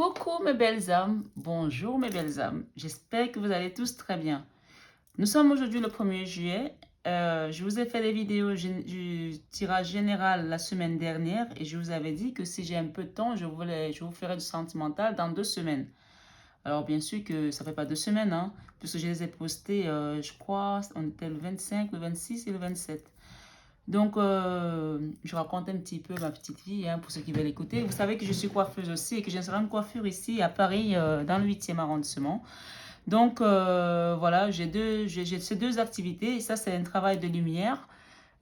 Coucou mes belles âmes, bonjour mes belles âmes, j'espère que vous allez tous très bien. Nous sommes aujourd'hui le 1er juillet, je vous ai fait des vidéos du tirage général la semaine dernière et je vous avais dit que si j'ai un peu de temps, je vous ferai du sentimental dans 2 semaines. Alors bien sûr que ça fait pas 2 semaines, hein, puisque je les ai postés, je crois, on était le 25, le 26 et le 27. Donc, je raconte un petit peu ma petite vie hein, pour ceux qui veulent écouter. Vous savez que je suis coiffeuse aussi et que j'ai un salon de coiffure ici à Paris, dans le 8e arrondissement. Donc, voilà, j'ai ces deux activités. Et ça, c'est un travail de lumière.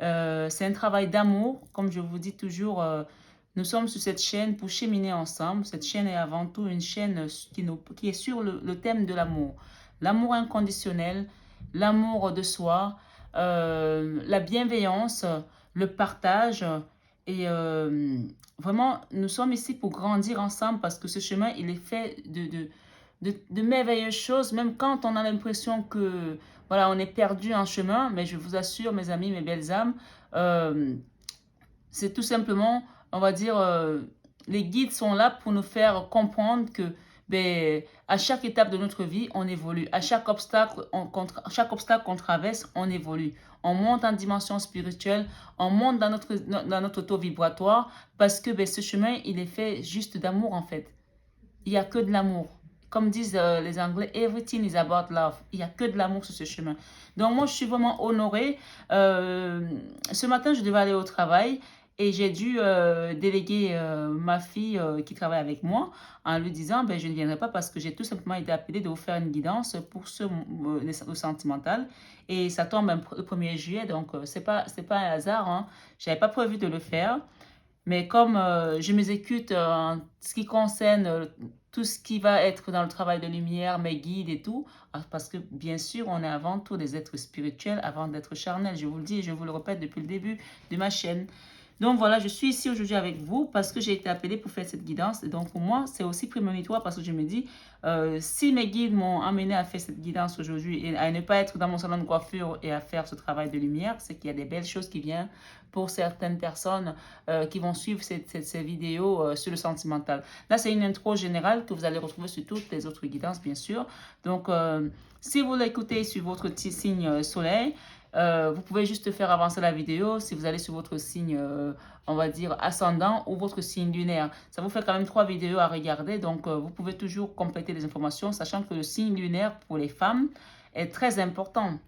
C'est un travail d'amour. Comme je vous dis toujours, nous sommes sur cette chaîne pour cheminer ensemble. Cette chaîne est avant tout une chaîne qui est sur le thème de l'amour. L'amour inconditionnel, l'amour de soi, la bienveillance, le partage. Et vraiment, nous sommes ici pour grandir ensemble parce que ce chemin, il est fait de merveilleuses choses, même quand on a l'impression que voilà, on est perdu en chemin, mais je vous assure, mes amis, mes belles âmes, euh, c'est tout simplement, on va dire, les guides sont là pour nous faire comprendre que ben, à chaque étape de notre vie, on évolue. À chaque obstacle qu'on traverse, on évolue. On monte en dimension spirituelle, on monte dans notre taux vibratoire parce que ben, ce chemin, il est fait juste d'amour en fait. Il n'y a que de l'amour. Comme disent les Anglais, everything is about love. Il n'y a que de l'amour sur ce chemin. Donc moi, je suis vraiment honorée. Ce matin, je devais aller au travail et j'ai dû déléguer ma fille qui travaille avec moi en lui disant, ben, je ne viendrai pas parce que j'ai tout simplement été appelée de vous faire une guidance pour le sentimental. Et ça tombe le 1er juillet, donc c'est pas un hasard. Hein. Je n'avais pas prévu de le faire. Mais comme je m'exécute en ce qui concerne tout ce qui va être dans le travail de lumière, mes guides et tout, parce que bien sûr, on est avant tout des êtres spirituels avant d'être charnels. Je vous le dis et je vous le répète depuis le début de ma chaîne. Donc voilà, je suis ici aujourd'hui avec vous parce que j'ai été appelée pour faire cette guidance. Et donc pour moi, c'est aussi prémonitoire parce que je me dis, si mes guides m'ont amené à faire cette guidance aujourd'hui et à ne pas être dans mon salon de coiffure et à faire ce travail de lumière, c'est qu'il y a des belles choses qui viennent pour certaines personnes qui vont suivre ces vidéos sur le sentimental. Là, c'est une intro générale que vous allez retrouver sur toutes les autres guidances, bien sûr. Donc, si vous l'écoutez sur votre petit signe soleil, vous pouvez juste faire avancer la vidéo si vous allez sur votre signe, on va dire, ascendant ou votre signe lunaire. Ça vous fait quand même 3 vidéos à regarder, donc vous pouvez toujours compléter les informations, sachant que le signe lunaire pour les femmes est très important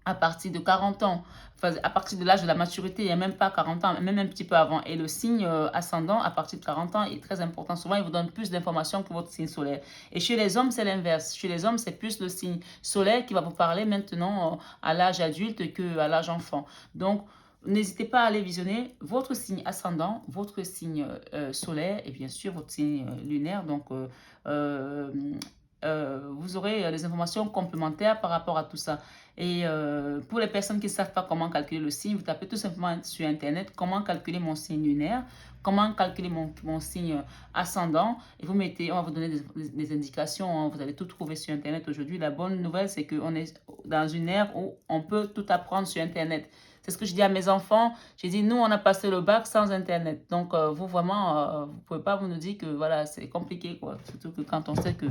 à partir de 40 ans, enfin, à partir de l'âge de la maturité, il n'y a même pas 40 ans, même un petit peu avant. Et le signe ascendant, à partir de 40 ans, est très important. Souvent, il vous donne plus d'informations que votre signe solaire. Et chez les hommes, c'est l'inverse. Chez les hommes, c'est plus le signe solaire qui va vous parler maintenant à l'âge adulte qu'à l'âge enfant. Donc, n'hésitez pas à aller visionner votre signe ascendant, votre signe solaire et bien sûr votre signe lunaire. Donc, euh, vous aurez des informations complémentaires par rapport à tout ça. Et pour les personnes qui ne savent pas comment calculer le signe, vous tapez tout simplement sur Internet comment calculer mon signe lunaire, comment calculer mon signe ascendant. Et vous mettez, on va vous donner des indications. Hein, vous allez tout trouver sur Internet aujourd'hui. La bonne nouvelle, c'est qu'on est dans une ère où on peut tout apprendre sur Internet. C'est ce que je dis à mes enfants. J'ai dit, nous, on a passé le bac sans Internet. Donc, vous, vraiment, vous ne pouvez pas vous nous dire que voilà, c'est compliqué, quoi. Surtout que quand on sait que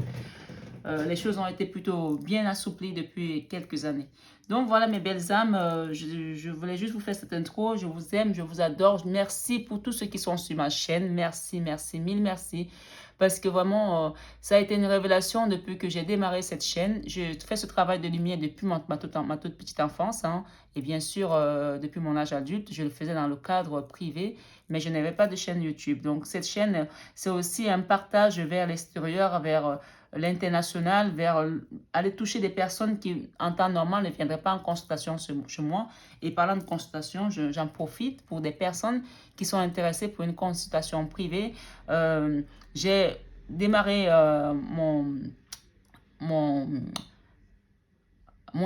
les choses ont été plutôt bien assouplies depuis quelques années. Donc voilà mes belles âmes, je voulais juste vous faire cette intro. Je vous aime, je vous adore. Merci pour tous ceux qui sont sur ma chaîne. Merci, merci, mille merci. Parce que vraiment, ça a été une révélation depuis que j'ai démarré cette chaîne. Je fais ce travail de lumière depuis ma toute petite enfance. Hein, et bien sûr, depuis mon âge adulte, je le faisais dans le cadre privé. Mais je n'avais pas de chaîne YouTube. Donc cette chaîne, c'est aussi un partage vers l'extérieur, vers l'international, vers aller toucher des personnes qui, en temps normal, ne viendraient pas en consultation chez moi. Et parlant de consultation, j'en profite pour des personnes qui sont intéressées pour une consultation privée. J'ai démarré mon, mon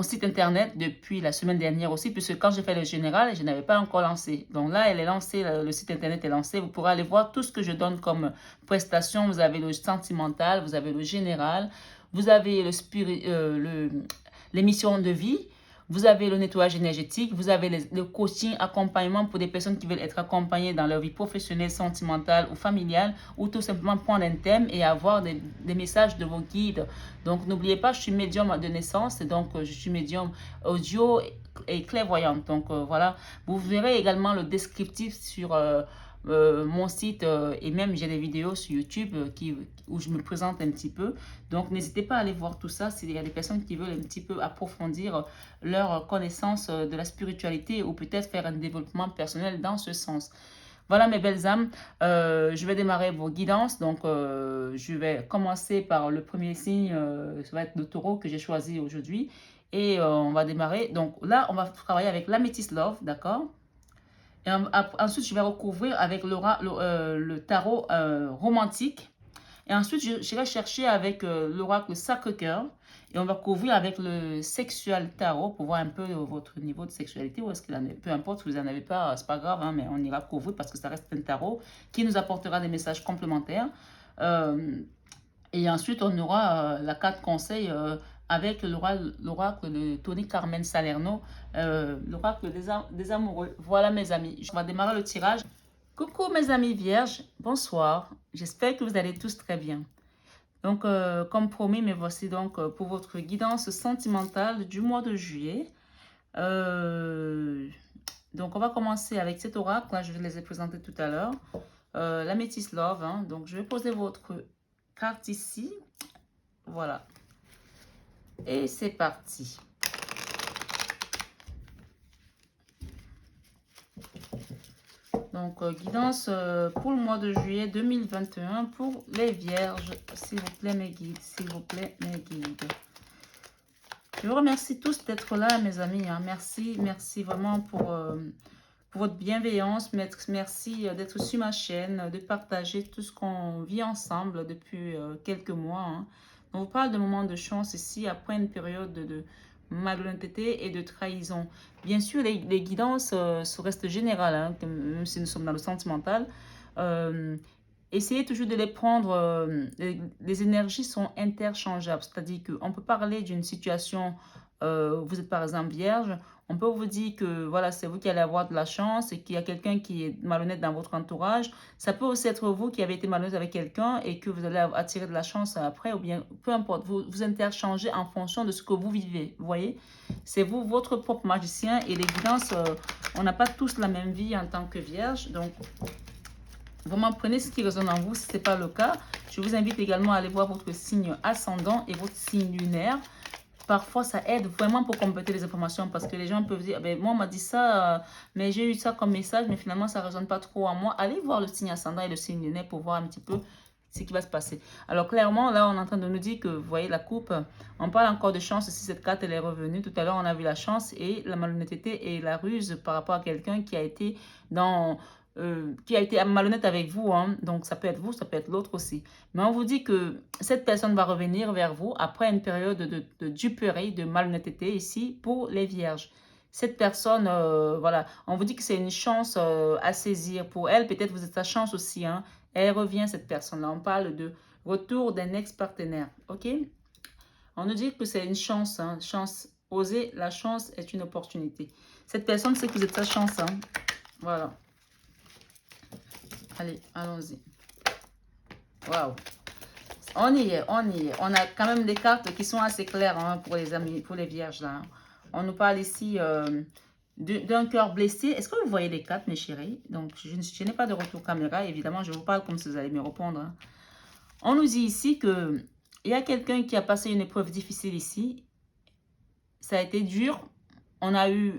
site internet depuis la semaine dernière aussi, puisque quand j'ai fait le général, je n'avais pas encore lancé. Donc là, elle est lancée, le site internet est lancé. Vous pourrez aller voir tout ce que je donne comme prestation. Vous avez le sentimental, vous avez le général, vous avez l'émission de vie, Vous avez le nettoyage énergétique, vous avez le coaching, accompagnement pour des personnes qui veulent être accompagnées dans leur vie professionnelle, sentimentale ou familiale, ou tout simplement prendre un thème et avoir des messages de vos guides. Donc, n'oubliez pas, je suis médium de naissance, donc je suis médium audio et clairvoyante. Donc, voilà, vous verrez également le descriptif sur mon site et même j'ai des vidéos sur YouTube où je me présente un petit peu. Donc, n'hésitez pas à aller voir tout ça s'il y a des personnes qui veulent un petit peu approfondir leur connaissance de la spiritualité ou peut-être faire un développement personnel dans ce sens. Voilà mes belles âmes, je vais démarrer vos guidances. Donc, je vais commencer par le premier signe, ça va être le taureau que j'ai choisi aujourd'hui. Et on va démarrer. Donc là, on va travailler avec l'améthyste love, d'accord? Et ensuite, je vais recouvrir avec le tarot romantique. Et ensuite, j'irai chercher avec l'oracle Sacré-Cœur. Et on va couvrir avec le sexual tarot pour voir un peu votre niveau de sexualité. Ou est-ce qu'il en est, peu importe si vous n'en avez pas, c'est pas grave, hein, mais on ira couvrir parce que ça reste un tarot qui nous apportera des messages complémentaires. Et ensuite, on aura la carte conseil avec l'oracle de Tony Carmen Salerno, l'oracle des amoureux. Voilà mes amis, je vais démarrer le tirage. Coucou mes amis vierges, bonsoir. J'espère que vous allez tous très bien. Donc, comme promis, me voici donc pour votre guidance sentimentale du mois de juillet. Donc, on va commencer avec cet oracle. Là, je les ai présentés tout à l'heure. L'améthyste love. Hein. Donc, je vais poser votre carte ici. Voilà. Et c'est parti. Donc, guidance pour le mois de juillet 2021 pour les vierges. S'il vous plaît, mes guides. S'il vous plaît, mes guides. Je vous remercie tous d'être là, mes amis. Hein. Merci, merci vraiment pour votre bienveillance. Merci d'être sur ma chaîne, de partager tout ce qu'on vit ensemble depuis quelques mois. Hein. On vous parle de moments de chance ici, après une période de malhonnêteté et de trahison. Bien sûr, les guidances restent générales, hein, même si nous sommes dans le sentimental. Essayez toujours de les prendre, les énergies sont interchangeables, c'est-à-dire qu'on peut parler d'une situation, vous êtes par exemple vierge, on peut vous dire que voilà, c'est vous qui allez avoir de la chance et qu'il y a quelqu'un qui est malhonnête dans votre entourage. Ça peut aussi être vous qui avez été malhonnête avec quelqu'un et que vous allez attirer de la chance après, ou bien peu importe, vous interchangez en fonction de ce que vous vivez, vous voyez. C'est vous, votre propre magicien, et les guidances, on n'a pas tous la même vie en tant que vierge, donc vraiment prenez ce qui résonne en vous. Si ce n'est pas le cas, je vous invite également à aller voir votre signe ascendant et votre signe lunaire. Parfois, ça aide vraiment pour compléter les informations parce que les gens peuvent dire, ben, moi, on m'a dit ça, mais j'ai eu ça comme message, mais finalement, ça ne résonne pas trop en moi. Allez voir le signe ascendant et le signe lunaire pour voir un petit peu ce qui va se passer. Alors, clairement, là, on est en train de nous dire que, vous voyez, la coupe, on parle encore de chance si cette carte, elle est revenue. Tout à l'heure, on a vu la chance et la malhonnêteté et la ruse par rapport à quelqu'un qui a été malhonnête avec vous, hein. Donc ça peut être vous, ça peut être l'autre aussi. Mais on vous dit que cette personne va revenir vers vous après une période de duperie, de malhonnêteté ici pour les vierges. Cette personne, voilà, on vous dit que c'est une chance à saisir pour elle. Peut-être vous êtes sa chance aussi, hein. Elle revient, cette personne-là. On parle de retour d'un ex-partenaire, ok? On nous dit que c'est une chance, hein, chance. Oser, la chance est une opportunité. Cette personne sait que vous êtes sa chance, hein. Voilà. Allez, allons-y. Waouh. On y est, on y est. On a quand même des cartes qui sont assez claires, hein, pour les amis, pour les vierges là. On nous parle ici d'un cœur blessé. Est-ce que vous voyez les cartes, mes chéris? Donc, je n'ai pas de retour caméra. Évidemment, je vous parle comme si vous allez me répondre. Hein. On nous dit ici que il y a quelqu'un qui a passé une épreuve difficile ici. Ça a été dur. On a eu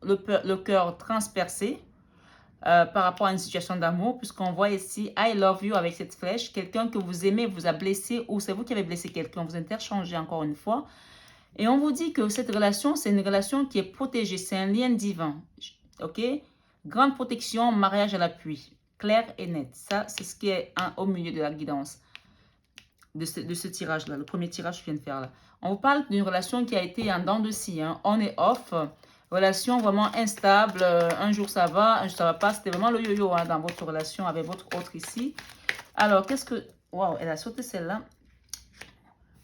le cœur transpercé. Par rapport à une situation d'amour, puisqu'on voit ici I love you avec cette flèche, quelqu'un que vous aimez vous a blessé ou c'est vous qui avez blessé quelqu'un, vous interchangez encore une fois. Et on vous dit que cette relation, c'est une relation qui est protégée, c'est un lien divin, ok? Grande protection, mariage à l'appui, clair et net. Ça, c'est ce qui est au milieu de la guidance de ce tirage-là, le premier tirage que je viens de faire là. On vous parle d'une relation qui a été en dents de scie, hein, on et off. Relation vraiment instable, un jour ça va, un jour ça va pas. C'était vraiment le yo-yo, hein, dans votre relation avec votre autre ici. Alors, qu'est-ce que... Waouh, elle a sauté celle-là.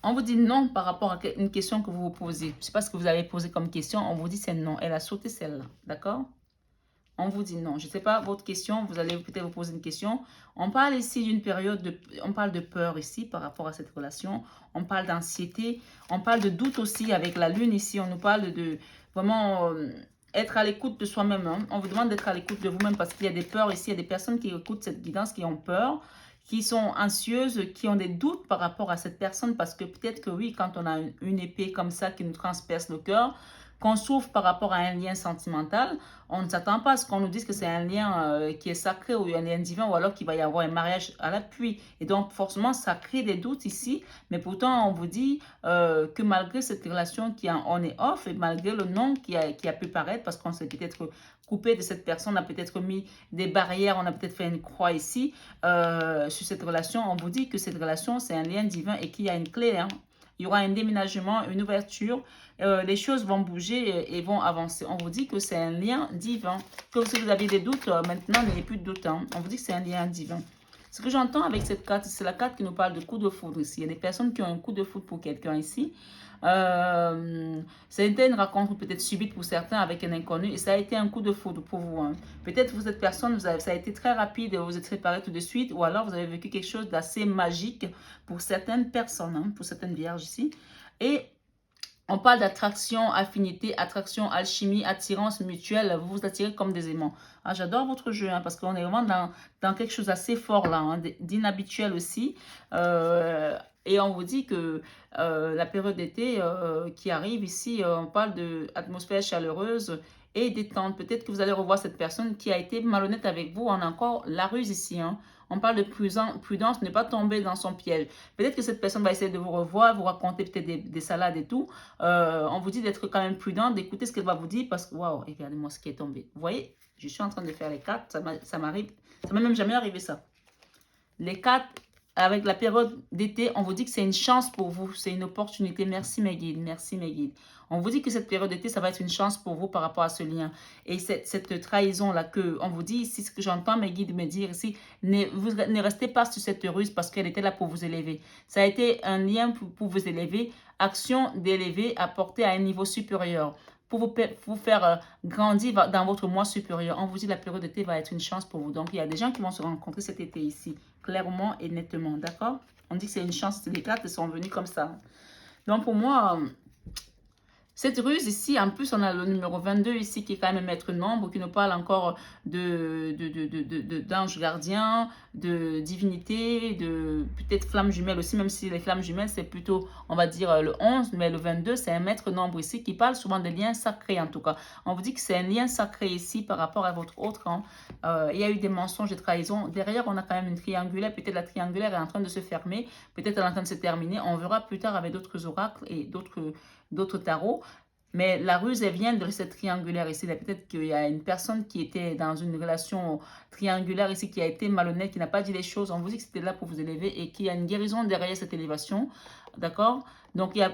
On vous dit non par rapport à une question que vous vous posez. Je ne sais pas ce que vous avez posé comme question. On vous dit c'est non. Elle a sauté celle-là. D'accord? On vous dit non. Je ne sais pas votre question. Vous allez peut-être vous poser une question. On parle ici d'une période de... On parle de peur ici par rapport à cette relation. On parle d'anxiété. On parle de doute aussi avec la lune ici. On nous parle de vraiment être à l'écoute de soi-même. Hein. On vous demande d'être à l'écoute de vous-même parce qu'il y a des peurs ici. Il y a des personnes qui écoutent cette guidance, qui ont peur, qui sont anxieuses, qui ont des doutes par rapport à cette personne parce que peut-être que oui, quand on a une épée comme ça qui nous transperce le cœur, qu'on souffre par rapport à un lien sentimental, on ne s'attend pas à ce qu'on nous dise que c'est un lien qui est sacré ou un lien divin ou alors qu'il va y avoir un mariage à l'appui. Et donc, forcément, ça crée des doutes ici. Mais pourtant, on vous dit que malgré cette relation qui est en on et off et malgré le non qui a pu paraître parce qu'on s'est peut-être coupé de cette personne, on a peut-être mis des barrières, on a peut-être fait une croix ici sur cette relation. On vous dit que cette relation, c'est un lien divin et qu'il y a une clé, hein. Il y aura un déménagement, une ouverture. Les choses vont bouger et vont avancer. On vous dit que c'est un lien divin. Que si vous avez des doutes, maintenant, il n'y a plus de doute. Hein. On vous dit que c'est un lien divin. Ce que j'entends avec cette carte, c'est la carte qui nous parle de coup de foudre ici. Il y a des personnes qui ont un coup de foudre pour quelqu'un ici. C'était une rencontre peut-être subite pour certains avec un inconnu et ça a été un coup de foudre pour vous. Hein. Peut-être vous cette personne, ça a été très rapide et vous vous êtes séparés tout de suite ou alors vous avez vécu quelque chose d'assez magique pour certaines personnes, hein, pour certaines vierges ici. Et on parle d'attraction, affinité, attraction, alchimie, attirance mutuelle. Vous vous attirez comme des aimants. Ah, j'adore votre jeu hein, parce qu'on est vraiment dans quelque chose d'assez fort là, hein, d'inhabituel aussi. Et on vous dit que la période d'été qui arrive ici, on parle d'atmosphère chaleureuse et détente. Peut-être que vous allez revoir cette personne qui a été malhonnête avec vous. On a encore la ruse ici. Hein. On parle de prudence, ne pas tomber dans son piège. Peut-être que cette personne va essayer de vous revoir, vous raconter peut-être des salades et tout. On vous dit d'être quand même prudent, d'écouter ce qu'elle va vous dire parce que, waouh, regardez-moi ce qui est tombé. Vous voyez, je suis en train de faire les cartes, ça m'arrive, ça m'est même jamais arrivé ça. Les cartes, avec la période d'été, on vous dit que c'est une chance pour vous, c'est une opportunité. Merci mes guides, merci mes guides. On vous dit que cette période d'été, ça va être une chance pour vous par rapport à ce lien. Et cette trahison-là, que on vous dit ici, ce que j'entends mes guides me dire ici, ne restez pas sur cette ruse parce qu'elle était là pour vous élever. Ça a été un lien pour vous élever, action d'élever, apporter à un niveau supérieur pour vous faire grandir dans votre moi supérieur. On vous dit que la période d'été va être une chance pour vous. Donc, il y a des gens qui vont se rencontrer cet été ici, clairement et nettement, d'accord? On dit que c'est une chance, les cartes sont venues comme ça. Donc, pour moi, cette ruse ici, en plus, on a le numéro 22 ici qui est quand même maître nombre, qui nous parle encore d'ange gardien, de divinité, de peut-être flamme jumelle aussi, même si les flammes jumelles, c'est plutôt, on va dire, le 11, mais le 22, c'est un maître nombre ici qui parle souvent des liens sacrés en tout cas. On vous dit que c'est un lien sacré ici par rapport à votre autre. Hein. Il y a eu des mensonges et trahisons. Derrière, on a quand même une triangulaire. Peut-être la triangulaire est en train de se fermer, peut-être elle est en train de se terminer. On verra plus tard avec d'autres oracles et d'autres tarots. Mais la ruse, elle vient de cette triangulaire ici. Peut-être qu'il y a une personne qui était dans une relation triangulaire ici, qui a été malhonnête, qui n'a pas dit les choses. On vous dit que c'était là pour vous élever et qu'il y a une guérison derrière cette élévation. D'accord? Donc, il y a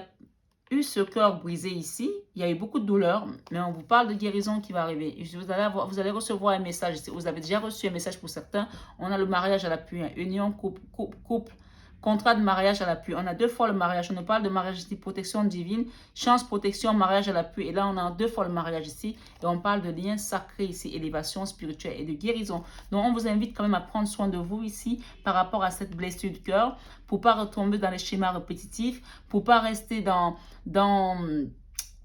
eu ce cœur brisé ici. Il y a eu beaucoup de douleur, mais on vous parle de guérison qui va arriver. Vous allez recevoir un message ici. Vous avez déjà reçu un message pour certains. On a le mariage à l'appui, hein. Union, couple. Contrat de mariage à l'appui. On a 2 fois le mariage. On nous parle de mariage ici, protection divine, chance, protection, mariage à l'appui. Et là, on a 2 fois le mariage ici. Et on parle de lien sacré ici, élévation spirituelle et de guérison. Donc, on vous invite quand même à prendre soin de vous ici par rapport à cette blessure du cœur pour ne pas retomber dans les schémas répétitifs, pour ne pas rester dans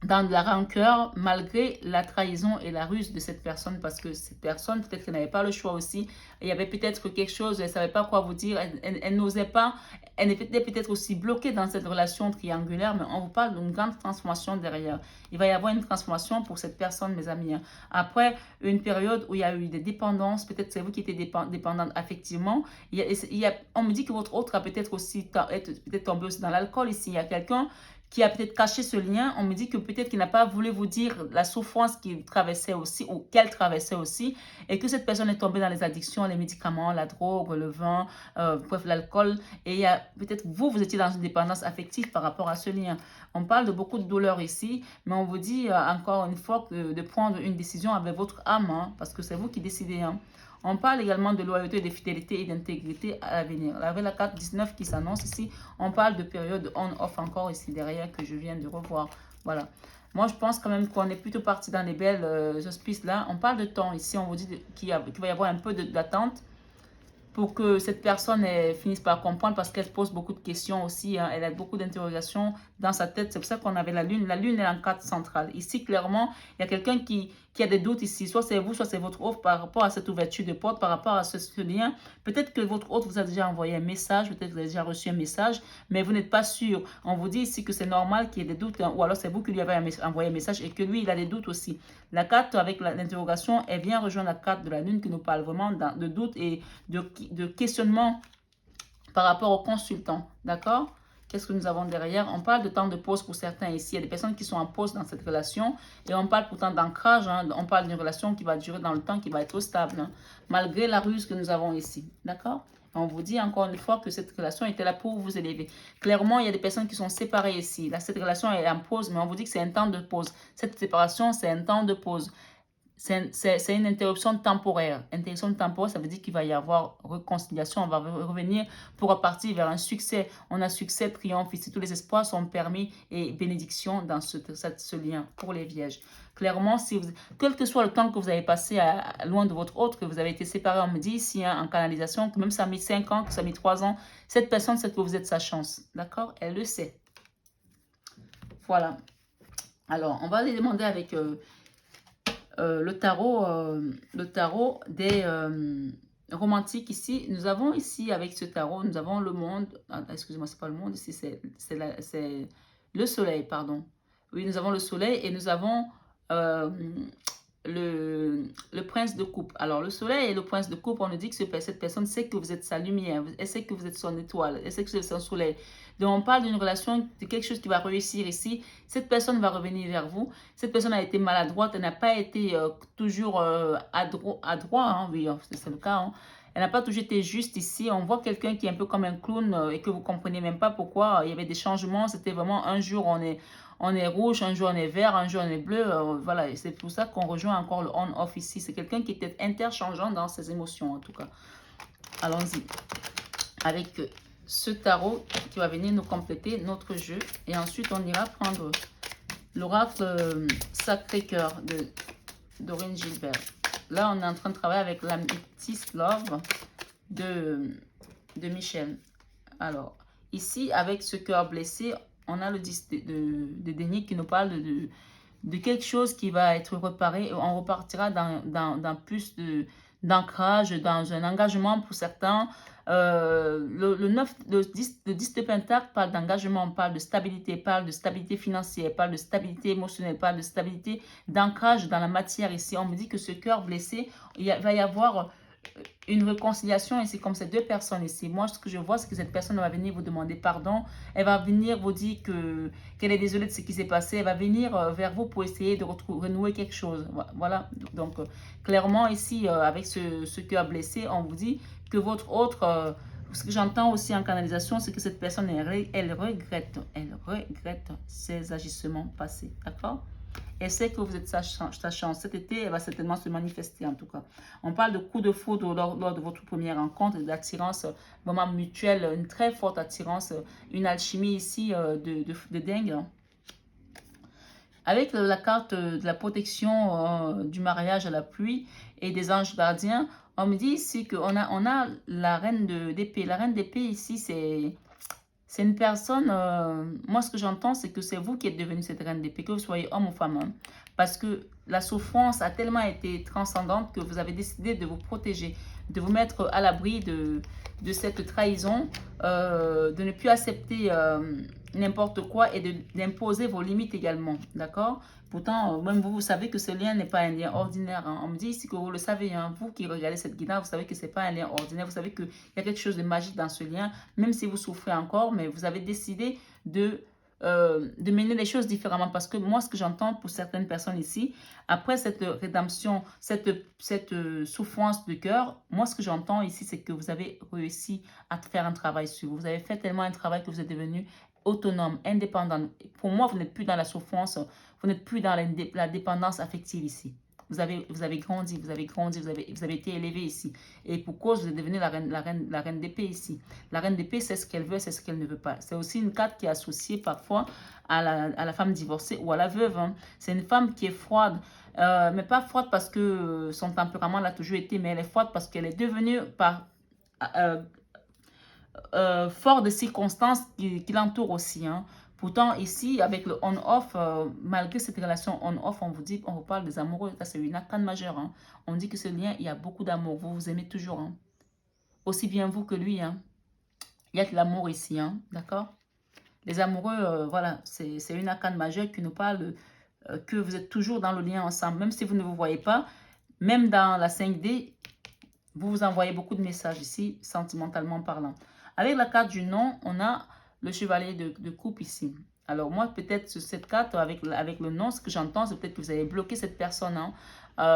de la rancœur malgré la trahison et la ruse de cette personne parce que cette personne, peut-être qu'elle n'avait pas le choix aussi. Il y avait peut-être quelque chose, elle ne savait pas quoi vous dire, elle n'osait pas, elle était peut-être aussi bloquée dans cette relation triangulaire, mais on vous parle d'une grande transformation derrière. Il va y avoir une transformation pour cette personne, mes amis. Après une période où il y a eu des dépendances, peut-être c'est vous qui étiez dépendante affectivement, on me dit que votre autre a peut-être aussi peut-être tombé aussi dans l'alcool ici. Il y a quelqu'un qui a peut-être caché ce lien. On me dit que peut-être qu'il n'a pas voulu vous dire la souffrance qu'il traversait aussi ou qu'elle traversait aussi et que cette personne est tombée dans les addictions, les médicaments, la drogue, le vin, bref, l'alcool. Et il y a peut-être vous étiez dans une dépendance affective par rapport à ce lien. On parle de beaucoup de douleur ici, mais on vous dit encore une fois de prendre une décision avec votre âme, hein, parce que c'est vous qui décidez. Hein. On parle également de loyauté, de fidélité et d'intégrité à l'avenir. Avec la carte 19 qui s'annonce ici, on parle de période on-off encore ici derrière que je viens de revoir. Voilà. Moi, je pense quand même qu'on est plutôt parti dans les belles auspices là. On parle de temps ici, on vous dit qu'il va y avoir un peu d'attente pour que cette personne finisse par comprendre parce qu'elle pose beaucoup de questions aussi. Hein. Elle a beaucoup d'interrogations dans sa tête. C'est pour ça qu'on avait la lune. La lune est en carte centrale. Ici, clairement, il y a quelqu'un qui a des doutes ici. Soit c'est vous, soit c'est votre hôte par rapport à cette ouverture de porte, par rapport à ce lien. Peut-être que votre hôte vous a déjà envoyé un message, peut-être que vous avez déjà reçu un message, mais vous n'êtes pas sûr. On vous dit ici que c'est normal qu'il y ait des doutes, hein, ou alors c'est vous qui lui avez envoyé un message et que lui, il a des doutes aussi. La carte avec l'interrogation, elle vient rejoindre la carte de la lune qui nous parle vraiment de doutes et de questionnement par rapport au consultant. D'accord? Qu'est-ce que nous avons derrière? On parle de temps de pause pour certains ici. Il y a des personnes qui sont en pause dans cette relation et on parle pourtant d'ancrage. Hein. On parle d'une relation qui va durer dans le temps, qui va être stable, hein, malgré la ruse que nous avons ici. D'accord? On vous dit encore une fois que cette relation était là pour vous élever. Clairement, il y a des personnes qui sont séparées ici. Là, cette relation est en pause, mais on vous dit que c'est un temps de pause. Cette séparation, c'est un temps de pause. C'est une interruption temporaire. Interruption temporaire, ça veut dire qu'il va y avoir réconciliation. On va revenir pour repartir vers un succès. On a succès, triomphe. Ici, tous les espoirs sont permis et bénédiction dans ce lien pour les vierges. Clairement, quel que soit le temps que vous avez passé loin de votre autre, que vous avez été séparés, on me dit ici hein, en canalisation, que même ça a mis 5 ans, que ça a mis 3 ans, cette personne sait que vous êtes sa chance. D'accord? Elle le sait. Voilà. Alors, on va aller demander avec... le tarot des romantiques ici. Nous avons ici, avec ce tarot, nous avons le monde. Ah, excusez-moi, c'est pas le monde, ici c'est le soleil, pardon. Oui, nous avons le soleil et nous avons euh, le prince de coupe. Alors, le soleil et le prince de coupe, on nous dit que cette personne sait que vous êtes sa lumière, elle sait que vous êtes son étoile, elle sait que vous êtes son soleil. Donc, on parle d'une relation, de quelque chose qui va réussir ici. Cette personne va revenir vers vous. Cette personne a été maladroite, elle n'a pas été toujours adroit, hein, oui, c'est le cas. Hein. Elle n'a pas toujours été juste ici. On voit quelqu'un qui est un peu comme un clown et que vous ne comprenez même pas pourquoi. Il y avait des changements. C'était vraiment un jour on est rouge, un jour on est vert, un jour on est bleu. Voilà, c'est pour ça qu'on rejoint encore le on-off ici. C'est quelqu'un qui était interchangeant dans ses émotions en tout cas. Allons-y. Avec ce tarot qui va venir nous compléter notre jeu. Et ensuite, on ira prendre l'oracle Sacré-Cœur de Dorine Gilbert. Là, on est en train de travailler avec l'Amethyst Love de Michel. Alors, ici, avec ce cœur blessé, on a le 10 de denier qui nous parle de quelque chose qui va être réparé. On repartira dans plus d'ancrage, dans un engagement pour certains. Le 10 de Pentacle parle d'engagement, on parle de stabilité financière, parle de stabilité émotionnelle, parle de stabilité d'ancrage dans la matière ici. On me dit que ce cœur blessé, va y avoir une réconciliation ici, comme ces deux personnes ici. Moi, ce que je vois, c'est que cette personne va venir vous demander pardon. Elle va venir vous dire qu'elle est désolée de ce qui s'est passé. Elle va venir vers vous pour essayer de renouer quelque chose. Voilà. Donc, clairement, ici, avec ce cœur blessé, on vous dit que votre autre... ce que j'entends aussi en canalisation, c'est que cette personne, elle regrette ses agissements passés. D'accord? Elle sait que vous êtes sa chance. Cet été, elle va certainement se manifester en tout cas. On parle de coup de foudre lors de votre première rencontre, d'attirance vraiment mutuelle, une très forte attirance, une alchimie ici de dingue. Avec la carte de la protection du mariage à la pluie et des anges gardiens, on me dit ici qu'on a la reine d'épée. La reine d'épée ici, c'est une personne, moi ce que j'entends, c'est que c'est vous qui êtes devenu cette reine d'épée, que vous soyez homme ou femme. Hein, parce que la souffrance a tellement été transcendante que vous avez décidé de vous protéger, de vous mettre à l'abri de cette trahison, de ne plus accepter n'importe quoi et d'imposer vos limites également. D'accord? Pourtant, même vous savez que ce lien n'est pas un lien ordinaire. Hein. On me dit ici que vous le savez, hein, vous qui regardez cette guidance, vous savez que ce n'est pas un lien ordinaire. Vous savez qu'il y a quelque chose de magique dans ce lien, même si vous souffrez encore, mais vous avez décidé de mener les choses différemment. Parce que moi, ce que j'entends pour certaines personnes ici, après cette rédemption, cette souffrance de cœur, moi, ce que j'entends ici, c'est que vous avez réussi à faire un travail sur vous. Vous avez fait tellement un travail que vous êtes devenu autonome, indépendant. Pour moi, vous n'êtes plus dans la souffrance, vous n'êtes plus dans la dépendance affective ici. vous avez grandi, vous avez été élevé ici. Et pour cause, vous êtes devenu la reine d'épée ici. La reine d'épée, c'est ce qu'elle veut, c'est ce qu'elle ne veut pas. C'est aussi une carte qui est associée parfois à la femme divorcée ou à la veuve. Hein. C'est une femme qui est froide. Mais pas froide parce que son tempérament l'a toujours été, mais elle est froide parce qu'elle est devenue euh, fort de circonstances qui l'entourent aussi. Hein. Pourtant, ici, avec le on-off, malgré cette relation on-off, on vous parle des amoureux. Ça, c'est une arcane majeure. Hein. On dit que ce lien, il y a beaucoup d'amour. Vous vous aimez toujours. Hein. Aussi bien vous que lui. Hein. Il y a de l'amour ici. Hein. D'accord? Les amoureux, voilà, c'est une arcane majeure qui nous parle que vous êtes toujours dans le lien ensemble. Même si vous ne vous voyez pas, même dans la 5D, vous vous envoyez beaucoup de messages ici, sentimentalement parlant. Avec la carte du non, on a le chevalier de coupe ici. Alors moi, peut-être sur cette carte, avec le non, ce que j'entends, c'est peut-être que vous avez bloqué cette personne. Hein.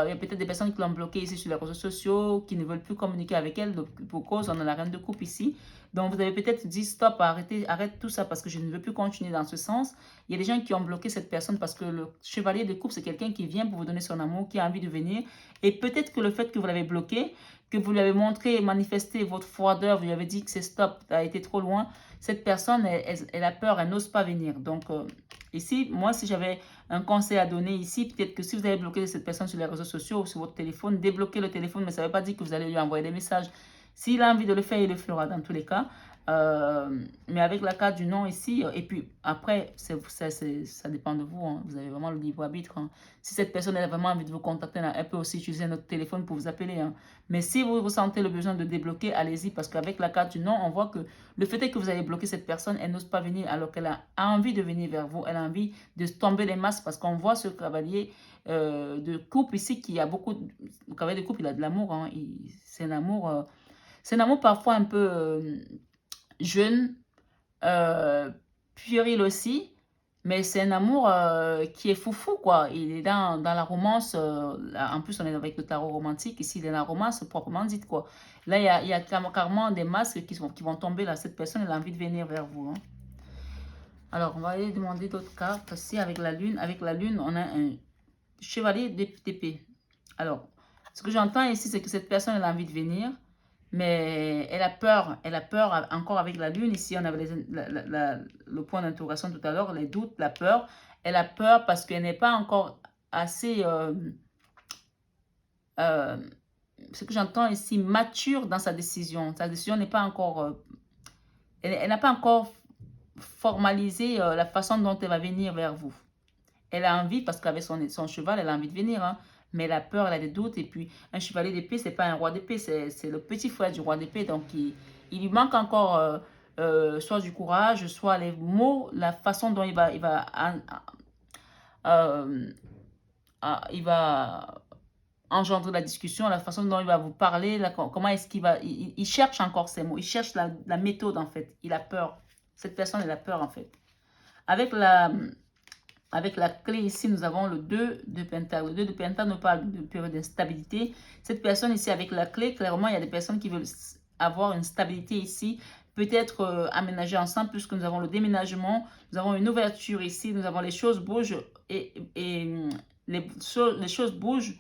Il y a peut-être des personnes qui l'ont bloqué ici sur les réseaux sociaux, qui ne veulent plus communiquer avec elle. Donc, pour cause, on a la reine de coupe ici. Donc, vous avez peut-être dit, stop, arrête tout ça parce que je ne veux plus continuer dans ce sens. Il y a des gens qui ont bloqué cette personne parce que le chevalier de coupe, c'est quelqu'un qui vient pour vous donner son amour, qui a envie de venir. Et peut-être que le fait que vous l'avez bloqué, que vous lui avez montré, manifesté votre froideur, vous lui avez dit que c'est stop, tu as été trop loin, cette personne, elle a peur, elle n'ose pas venir. Donc, ici, moi, si j'avais un conseil à donner ici, peut-être que si vous avez bloqué cette personne sur les réseaux sociaux ou sur votre téléphone, débloquez le téléphone, mais ça ne veut pas dire que vous allez lui envoyer des messages. S'il a envie de le faire, il le fera dans tous les cas. Mais avec la carte du non ici, et puis après, ça dépend de vous. Hein. Vous avez vraiment le libre arbitre. Hein. Si cette personne a vraiment envie de vous contacter, elle peut aussi utiliser notre téléphone pour vous appeler. Hein. Mais si vous ressentez le besoin de débloquer, allez-y. Parce qu'avec la carte du non, on voit que le fait est que vous avez bloqué cette personne, elle n'ose pas venir alors qu'elle a envie de venir vers vous. Elle a envie de tomber les masques parce qu'on voit ce cavalier de coupe ici qui a beaucoup... Le cavalier de coupe, il a de l'amour. Hein. C'est un amour... c'est un amour parfois un peu jeune, puéril aussi, mais c'est un amour qui est foufou, quoi. Il est dans la romance, en plus on est avec le tarot romantique, ici il est dans la romance proprement dite, quoi. Là, il y a carrément des masques qui vont tomber, là. Cette personne, elle a envie de venir vers vous. Hein. Alors, on va aller demander d'autres cartes. Ici, avec la lune, on a un chevalier d'épée. Alors, ce que j'entends ici, c'est que cette personne, elle a envie de venir. Mais elle a peur encore avec la lune. Ici, on avait le point d'interrogation tout à l'heure, les doutes, la peur. Elle a peur parce qu'elle n'est pas encore assez, ce que j'entends ici, mature dans sa décision. Sa décision n'est pas encore, elle n'a pas encore formalisé la façon dont elle va venir vers vous. Elle a envie, parce qu'avec son cheval, elle a envie de venir, hein. Mais elle a peur, elle a des doutes. Et puis, un chevalier d'épée, c'est pas un roi d'épée, c'est le petit frère du roi d'épée. Donc, il lui manque encore soit du courage, soit les mots, la façon dont il va engendrer la discussion, la façon dont il va vous parler, comment est-ce qu'il va... Il cherche encore ces mots, il cherche la méthode, en fait. Il a peur. Cette personne, elle a peur, en fait. Avec la clé ici, nous avons le 2 de Pentacle. Le 2 de Pentacle nous parle de période d'instabilité. Cette personne ici, avec la clé, clairement, il y a des personnes qui veulent avoir une stabilité ici, peut-être aménager ensemble, puisque nous avons le déménagement, nous avons une ouverture ici, nous avons les choses bougent et les choses bougent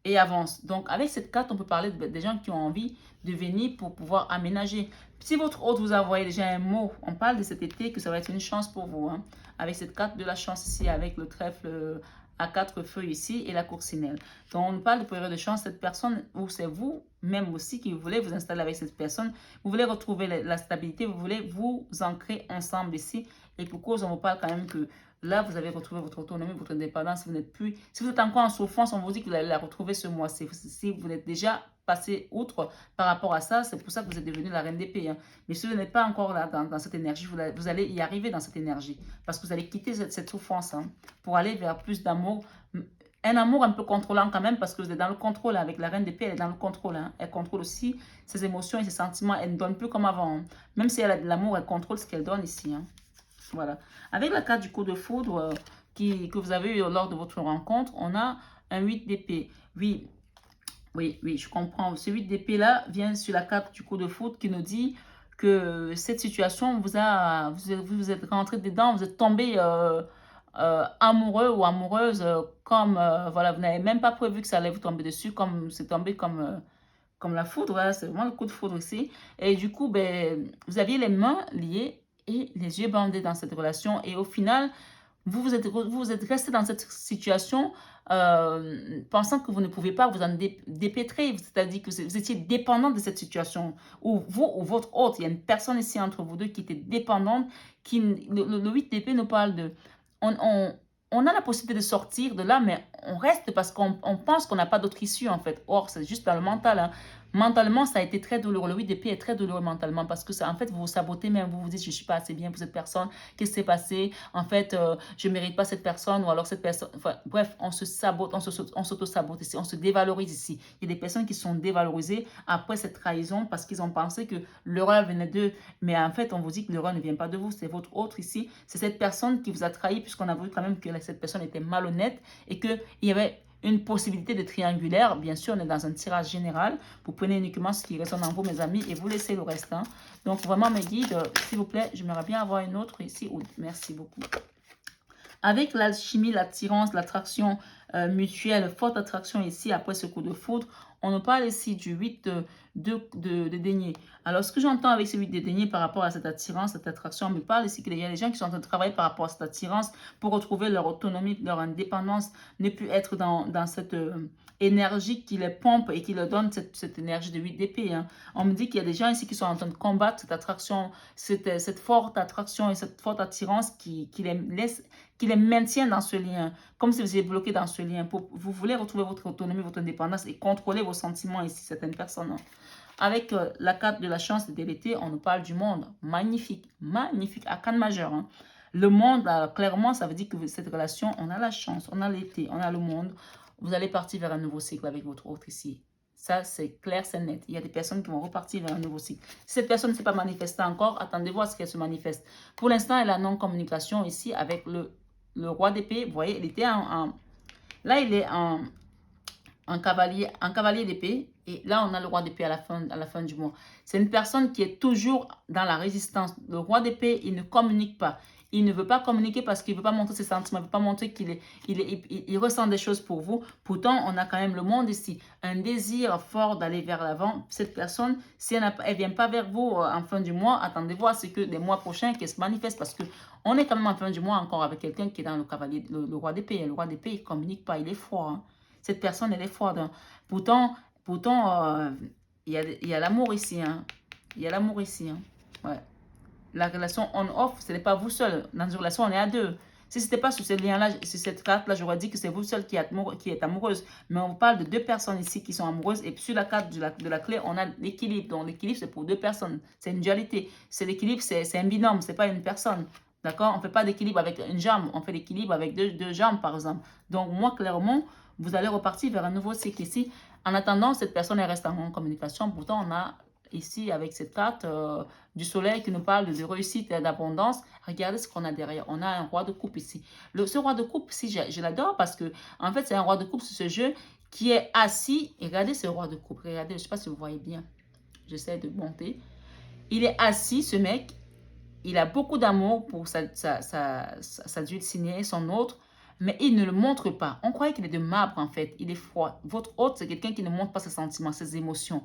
et avancent. Donc, avec cette carte, on peut parler des gens qui ont envie de venir pour pouvoir aménager. Si votre hôte vous a envoyé déjà un mot, on parle de cet été que ça va être une chance pour vous. Hein, avec cette carte de la chance ici, avec le trèfle à 4 feuilles ici et la coccinelle. Donc, on parle de période de chance. Cette personne, ou c'est vous même aussi qui voulez vous installer avec cette personne. Vous voulez retrouver la stabilité, vous voulez vous ancrer ensemble ici. Et pour cause, on vous parle quand même que là, vous avez retrouvé votre autonomie, votre indépendance. Vous n'êtes plus... Si vous êtes encore en souffrance, on vous dit que vous allez la retrouver ce mois-ci. Si vous êtes déjà passé outre par rapport à ça, c'est pour ça que vous êtes devenue la reine d'épée. Hein. Mais si vous n'êtes pas encore là dans cette énergie, vous allez y arriver dans cette énergie. Parce que vous allez quitter cette souffrance hein, pour aller vers plus d'amour. Un amour un peu contrôlant quand même, parce que vous êtes dans le contrôle. Avec la reine d'épée, elle est dans le contrôle. Hein. Elle contrôle aussi ses émotions et ses sentiments. Elle ne donne plus comme avant. Hein. Même si elle a de l'amour, elle contrôle ce qu'elle donne ici. Hein. Voilà. Avec la carte du coup de foudre que vous avez eu lors de votre rencontre, on a un 8 d'épée. Oui, je comprends. Ce 8 d'épée là vient sur la carte du coup de foudre qui nous dit que cette situation vous êtes rentré dedans, vous êtes tombé amoureux ou amoureuse, comme, voilà, vous n'avez même pas prévu que ça allait vous tomber dessus, comme c'est tombé comme la foudre, voilà, c'est vraiment le coup de foudre ici. Et du coup, ben, vous aviez les mains liées et les yeux bandés dans cette relation. Et au final, vous êtes resté dans cette situation pensant que vous ne pouvez pas vous en dépêtrer, c'est-à-dire que vous étiez dépendant de cette situation, ou vous ou votre hôte, il y a une personne ici entre vous deux qui était dépendante, le 8 d'épée nous parle de... On, on, on a la possibilité de sortir de là, mais on reste parce qu'on pense qu'on n'a pas d'autre issue en fait. Or, c'est juste dans le mental, hein. Mentalement, ça a été très douloureux. Le 8 d'épée est très douloureux mentalement parce que ça, en fait, vous vous sabotez même, vous vous dites, je ne suis pas assez bien pour cette personne, qu'est-ce qui s'est passé? En fait, je ne mérite pas cette personne ou alors cette personne. Enfin, bref, on se sabote, on s'auto-sabote ici, on se dévalorise ici. Il y a des personnes qui sont dévalorisées après cette trahison parce qu'ils ont pensé que l'erreur venait d'eux. Mais en fait, on vous dit que l'erreur ne vient pas de vous, c'est votre autre ici. C'est cette personne qui vous a trahi puisqu'on a vu quand même que cette personne était malhonnête et qu'il y avait une possibilité de triangulaire. Bien sûr, on est dans un tirage général. Vous prenez uniquement ce qui résonne en vous, mes amis, et vous laissez le reste. Hein. Donc, vraiment, mes guides, s'il vous plaît, j'aimerais bien avoir une autre ici. Oui, merci beaucoup. Avec l'alchimie, l'attirance, l'attraction mutuelle, forte attraction ici, après ce coup de foudre, on nous parle ici du 8 de denier. Alors, ce que j'entends avec ce 8 de denier par rapport à cette attirance, cette attraction, on me parle ici qu'il y a des gens qui sont en train de travailler par rapport à cette attirance pour retrouver leur autonomie, leur indépendance, ne plus être dans cette énergie qui les pompe et qui leur donne cette énergie de 8 d'épée. Hein. On me dit qu'il y a des gens ici qui sont en train de combattre cette attraction, cette forte attraction et cette forte attirance qui les laisse, qui les maintient dans ce lien, comme si vous étiez bloqué dans ce lien. Vous voulez retrouver votre autonomie, votre indépendance et contrôler vos sentiments ici, certaines personnes. Hein. Avec la carte de la chance de l'été, on nous parle du monde. Magnifique, magnifique, arcane majeur. Hein. Le monde, clairement, ça veut dire que cette relation, on a la chance, on a l'été, on a le monde. Vous allez partir vers un nouveau cycle avec votre autre ici. Ça, c'est clair, c'est net. Il y a des personnes qui vont repartir vers un nouveau cycle. Si cette personne ne s'est pas manifestée encore, attendez-vous à ce qu'elle se manifeste. Pour l'instant, elle a non-communication ici avec le roi d'épée. Vous voyez, il était là, il est en cavalier d'épée. Et là, on a le roi d'épée à la fin du mois. C'est une personne qui est toujours dans la résistance. Le roi d'épée, il ne communique pas. Il ne veut pas communiquer parce qu'il ne veut pas montrer ses sentiments. Il ne veut pas montrer il ressent des choses pour vous. Pourtant, on a quand même le monde ici. Un désir fort d'aller vers l'avant. Cette personne, si elle ne vient pas vers vous en fin du mois, attendez-vous à ce que les mois prochains qu'elle se manifeste. Parce qu'on est quand même en fin du mois encore avec quelqu'un qui est dans le cavalier, le roi d'épée. Le roi d'épée, il ne communique pas. Il est froid. Hein. Cette personne, elle est froide. Hein. Pourtant, il y a l'amour ici. Hein. Il y a l'amour ici. Hein. Ouais. La relation on-off, ce n'est pas vous seul. Dans une relation, on est à deux. Si ce n'était pas sur ce lien-là, sur cette carte-là, j'aurais dit que c'est vous seul qui êtes amoureuse. Mais on parle de deux personnes ici qui sont amoureuses. Et puis sur la carte de la clé, on a l'équilibre. Donc l'équilibre, c'est pour deux personnes. C'est une dualité. C'est l'équilibre, c'est un binôme, ce n'est pas une personne. D'accord? On ne fait pas d'équilibre avec une jambe. On fait l'équilibre avec deux jambes, par exemple. Donc moi, clairement, vous allez repartir vers un nouveau cycle ici. En attendant, cette personne elle reste en communication. Pourtant, on a ici, avec cette carte du soleil qui nous parle de réussite et d'abondance, regardez ce qu'on a derrière. On a un roi de coupe ici. Ce roi de coupe, ici, je l'adore parce que, en fait, c'est un roi de coupe sur ce jeu qui est assis. Et regardez ce roi de coupe. Regardez, je ne sais pas si vous voyez bien. J'essaie de monter. Il est assis, ce mec. Il a beaucoup d'amour pour sa dulcinée, son autre. Mais il ne le montre pas. On croyait qu'il est de marbre, en fait. Il est froid. Votre hôte, c'est quelqu'un qui ne montre pas ses sentiments, ses émotions.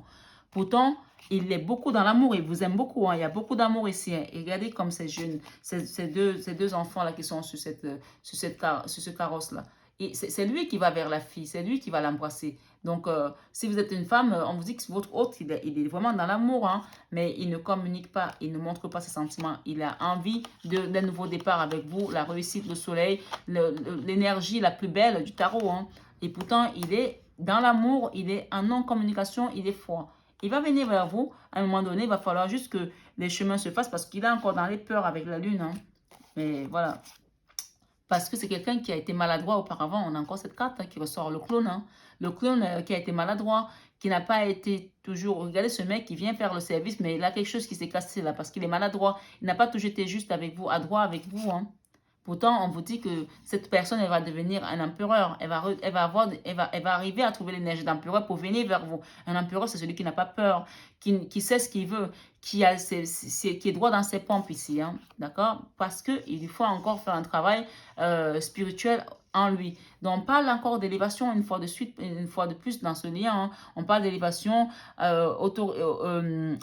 Pourtant, il est beaucoup dans l'amour. Il vous aime beaucoup. Hein. Il y a beaucoup d'amour ici. Hein. Et regardez comme ces jeunes, ces deux enfants-là qui sont sur ce carrosse-là. C'est lui qui va vers la fille. C'est lui qui va l'embrasser. Donc, si vous êtes une femme, on vous dit que votre hôte, il est vraiment dans l'amour. Hein. Mais il ne communique pas. Il ne montre pas ses sentiments. Il a envie d'un nouveau départ avec vous. La réussite, le soleil, l'énergie la plus belle du tarot. Hein. Et pourtant, il est dans l'amour. Il est en non-communication. Il est froid. Il va venir vers vous. À un moment donné, il va falloir juste que les chemins se fassent parce qu'il est encore dans les peurs avec la lune. Hein. Mais voilà. Parce que c'est quelqu'un qui a été maladroit auparavant. On a encore cette carte hein, qui ressort, le clone. Hein. Le clone qui a été maladroit, qui n'a pas été toujours... Regardez ce mec qui vient faire le service, mais il a quelque chose qui s'est cassé là parce qu'il est maladroit. Il n'a pas toujours été juste avec vous, adroit avec vous. Hein. Pourtant, on vous dit que cette personne, elle va devenir un empereur. Elle va arriver à trouver l'énergie d'empereur pour venir vers vous. Un empereur, c'est celui qui n'a pas peur, qui sait ce qu'il veut, qui est droit dans ses pompes ici. Hein, d'accord? Parce qu'il faut encore faire un travail spirituel en lui. Donc, on parle encore d'élévation une fois de plus dans ce lien. Hein. On parle d'élévation,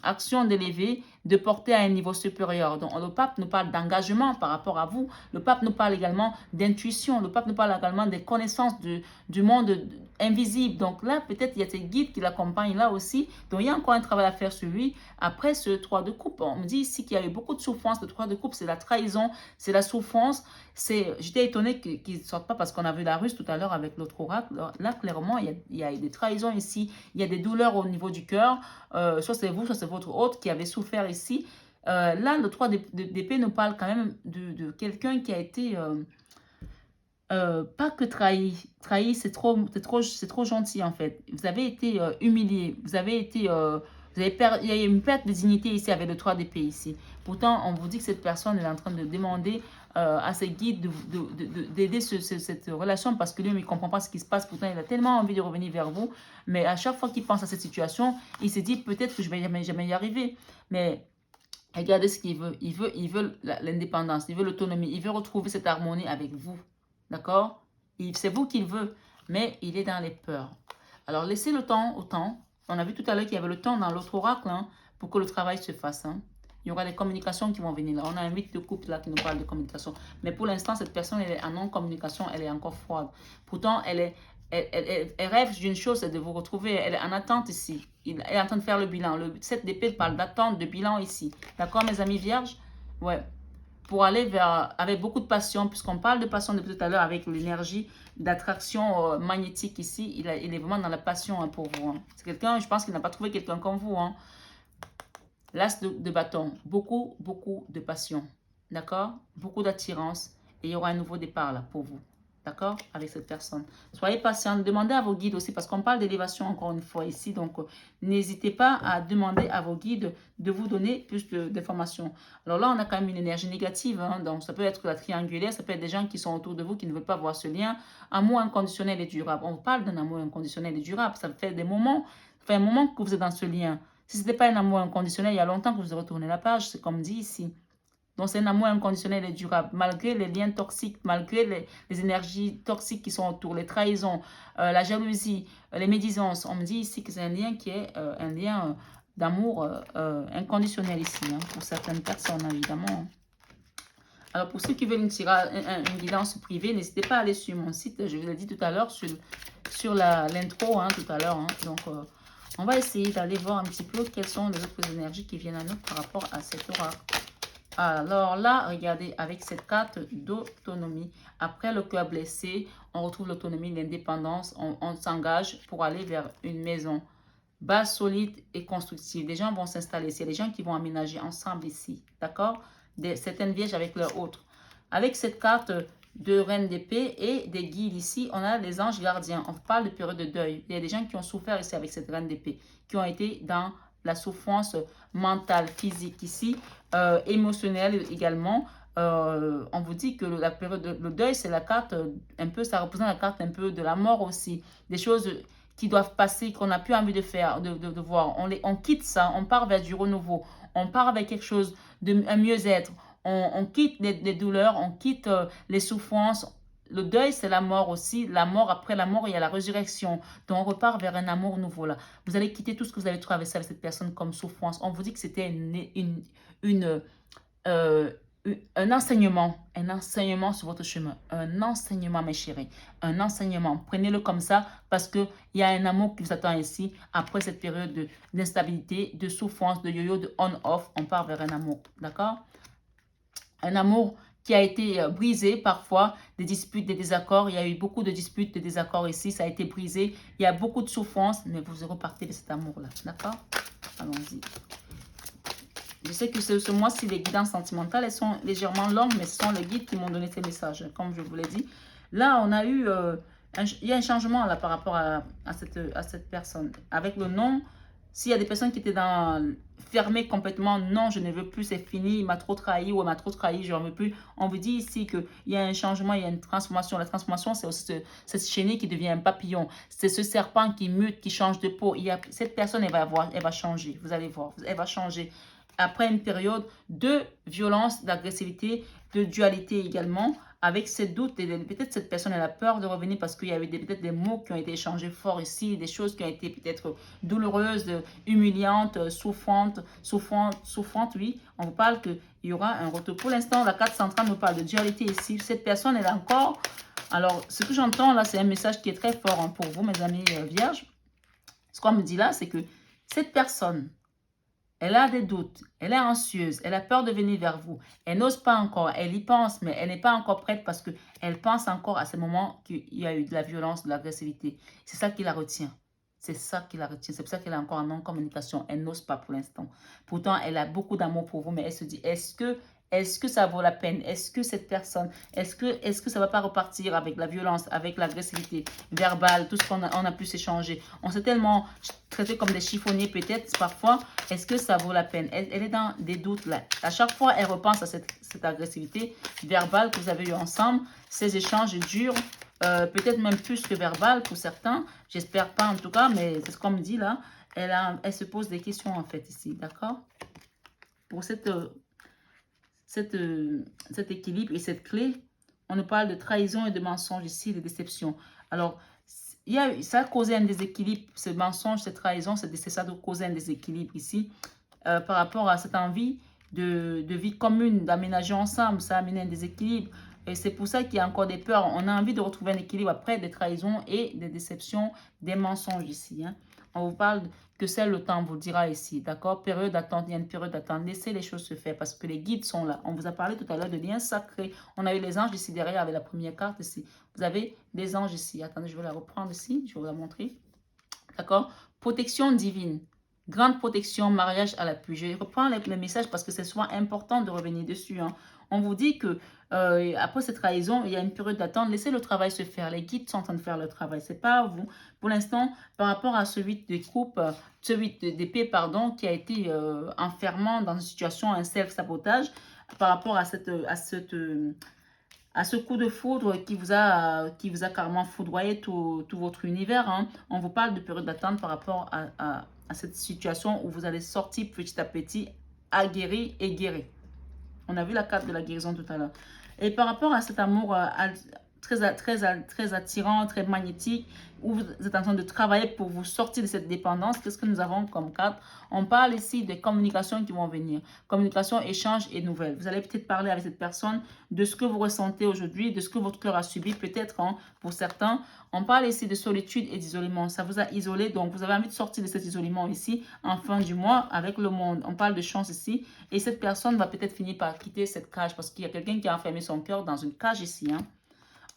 action d'élever, de porter à un niveau supérieur. Donc, le pape nous parle d'engagement par rapport à vous. Le pape nous parle également d'intuition. Le pape nous parle également des connaissances du monde invisible. Donc là, peut-être il y a ces guides qui l'accompagnent là aussi. Donc, il y a encore un travail à faire sur lui. Après ce 3 de coupe, on me dit ici qu'il y a eu beaucoup de souffrance. Le 3 de coupe, c'est la trahison, c'est la souffrance. J'étais étonnée qu'ils ne sortent pas parce qu'on a vu la ruse tout à l'heure avec l'autre oracle. Là, clairement, il y a des trahisons ici. Il y a des douleurs au niveau du cœur. Soit c'est vous, soit c'est votre hôte qui avait souffert ici. Là, le 3 d'épée nous parle quand même de quelqu'un qui a été... pas que trahi. Trahi, c'est trop gentil en fait. Vous avez été humilié. Vous avez été... il y a une perte de dignité ici avec le 3 d'épée ici. Pourtant, on vous dit que cette personne est en train de demander à ses guides d'aider cette relation parce que lui, il ne comprend pas ce qui se passe. Pourtant, il a tellement envie de revenir vers vous. Mais à chaque fois qu'il pense à cette situation, il se dit peut-être que je ne vais jamais y arriver. Mais regardez ce qu'il veut. Il veut l'indépendance, il veut l'autonomie, il veut retrouver cette harmonie avec vous. D'accord? C'est vous qu'il veut, mais il est dans les peurs. Alors, laissez le temps au temps. On a vu tout à l'heure qu'il y avait le temps dans l'autre oracle hein, pour que le travail se fasse. Hein. Il y aura des communications qui vont venir là. On a un 8 de couple là qui nous parle de communication. Mais pour l'instant, cette personne, elle est en non-communication, elle est encore froide. Pourtant, elle rêve d'une chose, c'est de vous retrouver. Elle est en attente ici. Elle est en train de faire le bilan. Le 7 d'épée parle d'attente, de bilan ici. D'accord, mes amis vierges? Ouais. Pour aller vers, avec beaucoup de passion, puisqu'on parle de passion depuis tout à l'heure avec l'énergie d'attraction magnétique ici. Il est vraiment dans la passion hein, pour vous. Hein. C'est quelqu'un, je pense qu'il n'a pas trouvé quelqu'un comme vous. Hein. L'as de bâton, beaucoup de passion, d'accord? Beaucoup d'attirance et il y aura un nouveau départ là pour vous, d'accord? Avec cette personne. Soyez patient, demandez à vos guides aussi parce qu'on parle d'élévation encore une fois ici, donc n'hésitez pas à demander à vos guides de vous donner plus d'informations. Alors là, on a quand même une énergie négative, hein, donc ça peut être la triangulaire, ça peut être des gens qui sont autour de vous qui ne veulent pas voir ce lien. Amour inconditionnel et durable. On parle d'un amour inconditionnel et durable, ça fait des moments, ça fait un moment que vous êtes dans ce lien. Si ce n'était pas un amour inconditionnel, il y a longtemps que vous avez retourné la page, c'est comme dit ici. Donc, c'est un amour inconditionnel et durable, malgré les liens toxiques, malgré les énergies toxiques qui sont autour, les trahisons, la jalousie, les médisances. On me dit ici que c'est un lien qui est un lien d'amour inconditionnel ici, hein, pour certaines personnes, évidemment. Alors, pour ceux qui veulent une guidance privée, n'hésitez pas à aller sur mon site. Je vous l'ai dit tout à l'heure, sur l'intro, hein, tout à l'heure. Hein, donc, on va essayer d'aller voir un petit peu quelles sont les autres énergies qui viennent à nous par rapport à cet oracle. Alors là, regardez, avec cette carte d'autonomie, après le cœur blessé, on retrouve l'autonomie, l'indépendance, on s'engage pour aller vers une maison base, solide et constructive. Les gens vont s'installer ici, il y a des gens qui vont aménager ensemble ici, d'accord? Certaines vierges avec leurs autres. Avec cette carte de reine d'épée et des guides ici, on a les anges gardiens. On parle de période de deuil. Il y a des gens qui ont souffert ici avec cette reine d'épée, qui ont été dans la souffrance mentale, physique ici, émotionnelle également. On vous dit que la période le deuil, c'est la carte un peu, ça représente la carte un peu de la mort aussi. Des choses qui doivent passer, qu'on n'a plus envie de faire, de voir. On quitte ça, on part vers du renouveau. On part avec quelque chose, un mieux-être. On quitte les douleurs, on quitte les souffrances. Le deuil, c'est la mort aussi. La mort, après la mort, il y a la résurrection. Donc, on repart vers un amour nouveau là. Vous allez quitter tout ce que vous avez traversé avec cette personne comme souffrance. On vous dit que c'était un enseignement sur votre chemin. Un enseignement, mes chéris. Un enseignement. Prenez-le comme ça parce qu'il y a un amour qui vous attend ici. Après cette période d'instabilité, de souffrance, de yo-yo, de on-off, on part vers un amour. D'accord? Un amour qui a été brisé parfois, des disputes, des désaccords. Il y a eu beaucoup de disputes, de désaccords ici. Ça a été brisé. Il y a beaucoup de souffrance, mais vous repartez de cet amour-là. D'accord? Allons-y. Je sais que ce mois-ci, les guidances sentimentales, elles sont légèrement longues, mais ce sont les guides qui m'ont donné ces messages, comme je vous l'ai dit. Là, on a eu, il y a un changement là par rapport à cette personne. Avec le nom, S'il y a des personnes qui étaient fermées complètement, non, je ne veux plus, c'est fini, il m'a trop trahi ou elle m'a trop trahi, je n'en veux plus. On vous dit ici qu'il y a un changement, il y a une transformation. La transformation, c'est aussi cette chenille qui devient un papillon. C'est ce serpent qui mute, qui change de peau. Cette personne, elle va changer, vous allez voir, elle va changer. Après une période de violence, d'agressivité, de dualité également, avec ces doutes, peut-être cette personne elle a peur de revenir parce qu'il y avait peut-être des mots qui ont été échangés forts ici, des choses qui ont été peut-être douloureuses, humiliantes, souffrantes, oui. On vous parle qu'il y aura un retour. Pour l'instant, la carte centrale nous parle de dualité ici. Cette personne, elle a encore... Alors, ce que j'entends là, c'est un message qui est très fort hein, pour vous, mes amis vierges. Ce qu'on me dit là, c'est que cette personne, elle a des doutes, elle est anxieuse, elle a peur de venir vers vous. Elle n'ose pas encore, elle y pense, mais elle n'est pas encore prête parce qu'elle pense encore à ce moment qu'il y a eu de la violence, de l'agressivité. C'est ça qui la retient. C'est ça qui la retient. C'est pour ça qu'elle est encore en non-communication. Elle n'ose pas pour l'instant. Pourtant, elle a beaucoup d'amour pour vous, mais elle se dit, est-ce que ça vaut la peine? Est-ce que cette personne, est-ce que ça ne va pas repartir avec la violence, avec l'agressivité verbale, tout ce qu'on a pu s'échanger? On s'est tellement traité comme des chiffonniers peut-être parfois. Est-ce que ça vaut la peine? Elle est dans des doutes là. À chaque fois, elle repense à cette agressivité verbale que vous avez eue ensemble. Ces échanges durent, peut-être même plus que verbal pour certains. J'espère pas en tout cas, mais c'est ce qu'on me dit là. Elle se pose des questions en fait ici, d'accord? Pour cet équilibre et cette clé, on nous parle de trahison et de mensonge ici, de déception. Alors, ça a causé un déséquilibre, ce mensonge, cette trahison, c'est ça de causer un déséquilibre ici par rapport à cette envie de vie commune, d'aménager ensemble. Ça a amené un déséquilibre. Et c'est pour ça qu'il y a encore des peurs. On a envie de retrouver un équilibre après des trahisons et des déceptions, des mensonges ici. Hein. On vous parle que seul le temps vous le dira ici, d'accord? Période d'attente, il y a une période d'attente. Laissez les choses se faire parce que les guides sont là. On vous a parlé tout à l'heure de liens sacrés. On a eu les anges ici derrière avec la première carte ici. Vous avez des anges ici. Attendez, je vais la reprendre ici. Je vais vous la montrer. D'accord? Protection divine. Grande protection, mariage à l'appui. Je reprends le message parce que c'est souvent important de revenir dessus. Hein. On vous dit que après cette trahison, il y a une période d'attente. Laissez le travail se faire. Les guides sont en train de faire le travail. C'est pas vous. Pour l'instant, par rapport à ce 8 de coupe, ce 8 d'épée, pardon, qui a été enfermant dans une situation, un self-sabotage, par rapport à ce coup de foudre qui vous a carrément foudroyé tout votre univers. Hein. On vous parle de période d'attente par rapport à cette situation où vous allez sortir petit à petit, aguerri et guéri. On a vu la carte de la guérison tout à l'heure. Et par rapport à cet amour très attirant, très magnétique, où vous êtes en train de travailler pour vous sortir de cette dépendance, qu'est-ce que nous avons comme carte? On parle ici des communications qui vont venir. Communication, échange et nouvelles. Vous allez peut-être parler avec cette personne de ce que vous ressentez aujourd'hui, de ce que votre cœur a subi, peut-être hein, pour certains. On parle ici de solitude et d'isolement. Ça vous a isolé, donc vous avez envie de sortir de cet isolement ici en fin du mois avec le monde. On parle de chance ici. Et cette personne va peut-être finir par quitter cette cage parce qu'il y a quelqu'un qui a enfermé son cœur dans une cage ici. Hein.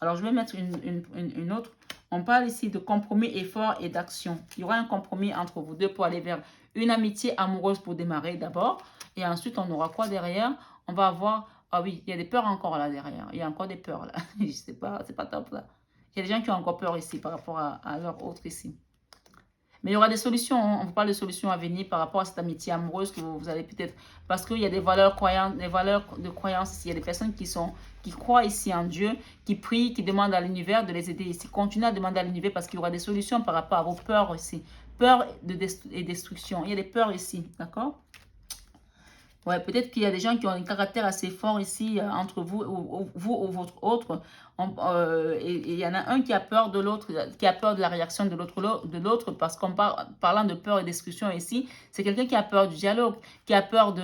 Alors, je vais mettre une autre. On parle ici de compromis, effort et d'action. Il y aura un compromis entre vous deux pour aller vers une amitié amoureuse pour démarrer d'abord. Et ensuite, on aura quoi derrière? On va avoir... Ah oui, il y a des peurs encore là derrière. Il y a encore des peurs là. C'est pas top là. Il y a des gens qui ont encore peur ici par rapport à leur autre ici. Mais il y aura des solutions. Hein. On vous parle de solutions à venir par rapport à cette amitié amoureuse que vous allez peut-être... Parce qu'il y a des valeurs de croyance ici. Il y a des personnes qui croient ici en Dieu, qui prient, qui demandent à l'univers de les aider ici. Continuez à demander à l'univers parce qu'il y aura des solutions par rapport à vos peurs ici. Peur et destruction. Il y a des peurs ici. D'accord? Ouais, peut-être qu'il y a des gens qui ont un caractère assez fort ici entre vous ou votre autre. Et il y en a un qui a peur de l'autre, qui a peur de la réaction de l'autre parce qu'en parlant de peur et d'exclusion ici, c'est quelqu'un qui a peur du dialogue, qui a peur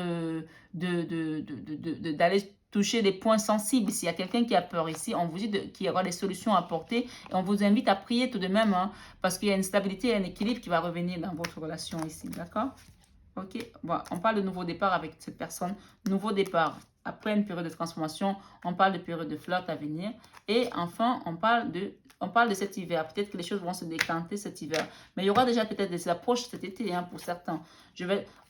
d'aller toucher des points sensibles. S'il y a quelqu'un qui a peur ici, on vous dit qu'il y aura des solutions à apporter et on vous invite à prier tout de même hein, parce qu'il y a une stabilité et un équilibre qui va revenir dans votre relation ici, d'accord? Ok, bon, on parle de nouveau départ avec cette personne. Nouveau départ. Après une période de transformation, on parle de période de flirt à venir. Et enfin, on parle de cet hiver. Peut-être que les choses vont se décanter cet hiver. Mais il y aura déjà peut-être des approches cet été hein, pour certains.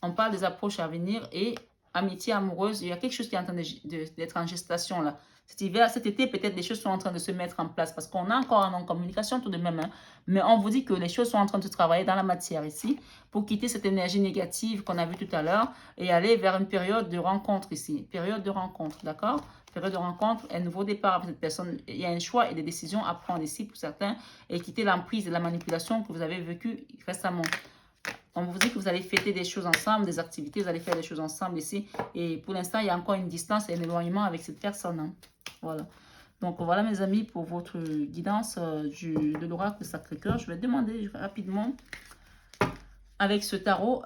On parle des approches à venir et amitié amoureuse, il y a quelque chose qui est en train d'être en gestation là. Cet hiver, cet été, peut-être les choses sont en train de se mettre en place parce qu'on a encore en communication tout de même. Hein, mais on vous dit que les choses sont en train de se travailler dans la matière ici pour quitter cette énergie négative qu'on a vue tout à l'heure et aller vers une période de rencontre ici. Période de rencontre, d'accord? Période de rencontre, un nouveau départ avec cette personne. Il y a un choix et des décisions à prendre ici pour certains et quitter l'emprise et la manipulation que vous avez vécue récemment. On vous dit que vous allez fêter des choses ensemble, des activités, vous allez faire des choses ensemble ici. Et pour l'instant, il y a encore une distance et un éloignement avec cette personne. Hein. Voilà. Donc voilà mes amis pour votre guidance de l'oracle Sacré-Cœur. Je vais demander rapidement avec ce tarot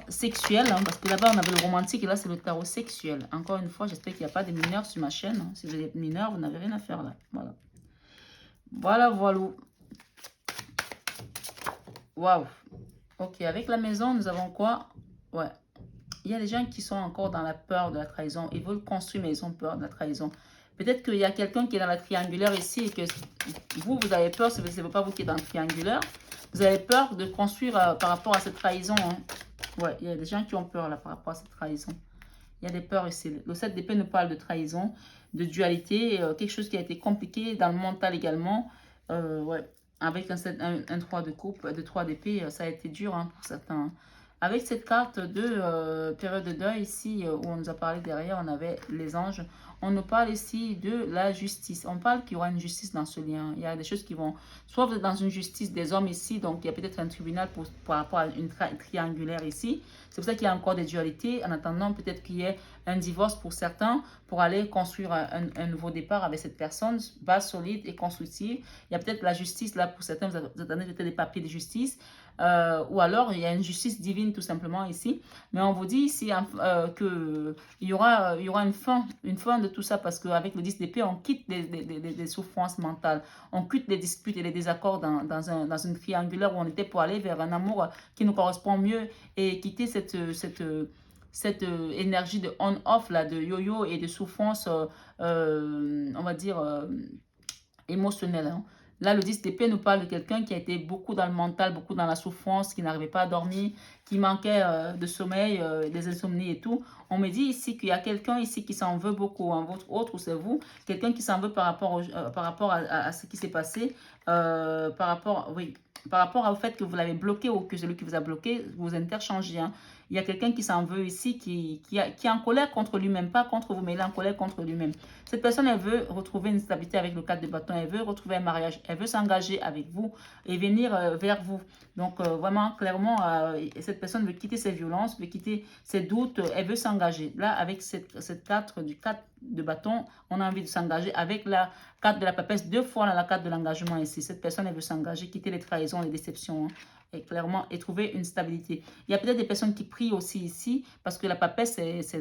sexuel. Hein, parce que là-bas, on avait le romantique et là, c'est le tarot sexuel. Encore une fois, j'espère qu'il n'y a pas de mineurs sur ma chaîne. Hein. Si vous êtes mineur, vous n'avez rien à faire là. Voilà. Voilà, voilà. Waouh. Ok, avec la maison, nous avons quoi? Ouais. Il y a des gens qui sont encore dans la peur de la trahison. Ils veulent construire, mais ils ont peur de la trahison. Peut-être qu'il y a quelqu'un qui est dans la triangulaire ici et que vous avez peur, ce n'est pas vous qui êtes dans le triangulaire. Vous avez peur de construire par rapport à cette trahison. Hein. Ouais, il y a des gens qui ont peur là par rapport à cette trahison. Il y a des peurs ici. Le 7 d'épée nous parle de trahison, de dualité, quelque chose qui a été compliqué dans le mental également. Ouais. Avec un 3 de coupe, de 3 d'épée, ça a été dur hein, pour certains. Avec cette carte de période de deuil ici, où on nous a parlé derrière, on avait les anges. On nous parle ici de la justice. On parle qu'il y aura une justice dans ce lien. Il y a des choses qui vont... Soit vous êtes dans une justice des hommes ici, donc il y a peut-être un tribunal par rapport à une triangulaire ici. C'est pour ça qu'il y a encore des dualités. En attendant, peut-être qu'il y ait un divorce pour certains, pour aller construire un nouveau départ avec cette personne, base solide et constructive. Il y a peut-être la justice là pour certains, vous attendez peut-être des papiers de justice. Ou alors il y a une justice divine tout simplement ici. Mais on vous dit ici qu'il y aura une fin de tout ça parce qu'avec le 10 d'épée, on quitte des souffrances mentales. On quitte les disputes et les désaccords dans une triangulaire où on était pour aller vers un amour qui nous correspond mieux et quitter cette énergie de on-off, là, de yo-yo et de souffrance, on va dire, émotionnelle. Hein. Là, le 10 d'épée nous parle de quelqu'un qui a été beaucoup dans le mental, beaucoup dans la souffrance, qui n'arrivait pas à dormir, qui manquait de sommeil, des insomnies et tout. On me dit ici qu'il y a quelqu'un ici qui s'en veut beaucoup, hein, votre autre ou c'est vous, quelqu'un qui s'en veut par rapport à ce qui s'est passé, par rapport au fait que vous l'avez bloqué ou que celui qui vous a bloqué, vous interchangez. Hein. Il y a quelqu'un qui s'en veut ici, qui est en colère contre lui-même, pas contre vous, mais il est en colère contre lui-même. Cette personne, elle veut retrouver une stabilité avec le 4 de bâton, elle veut retrouver un mariage, elle veut s'engager avec vous et venir vers vous. Donc, vraiment, clairement, cette personne veut quitter ses violences, veut quitter ses doutes, elle veut s'engager. Là, avec cette carte du 4 de bâton, on a envie de s'engager avec la carte de la papesse, deux fois la carte de l'engagement ici. Cette personne, elle veut s'engager, quitter les trahisons, les déceptions. Hein, et clairement, et trouver une stabilité. Il y a peut-être des personnes qui prient aussi ici, parce que la papesse, c'est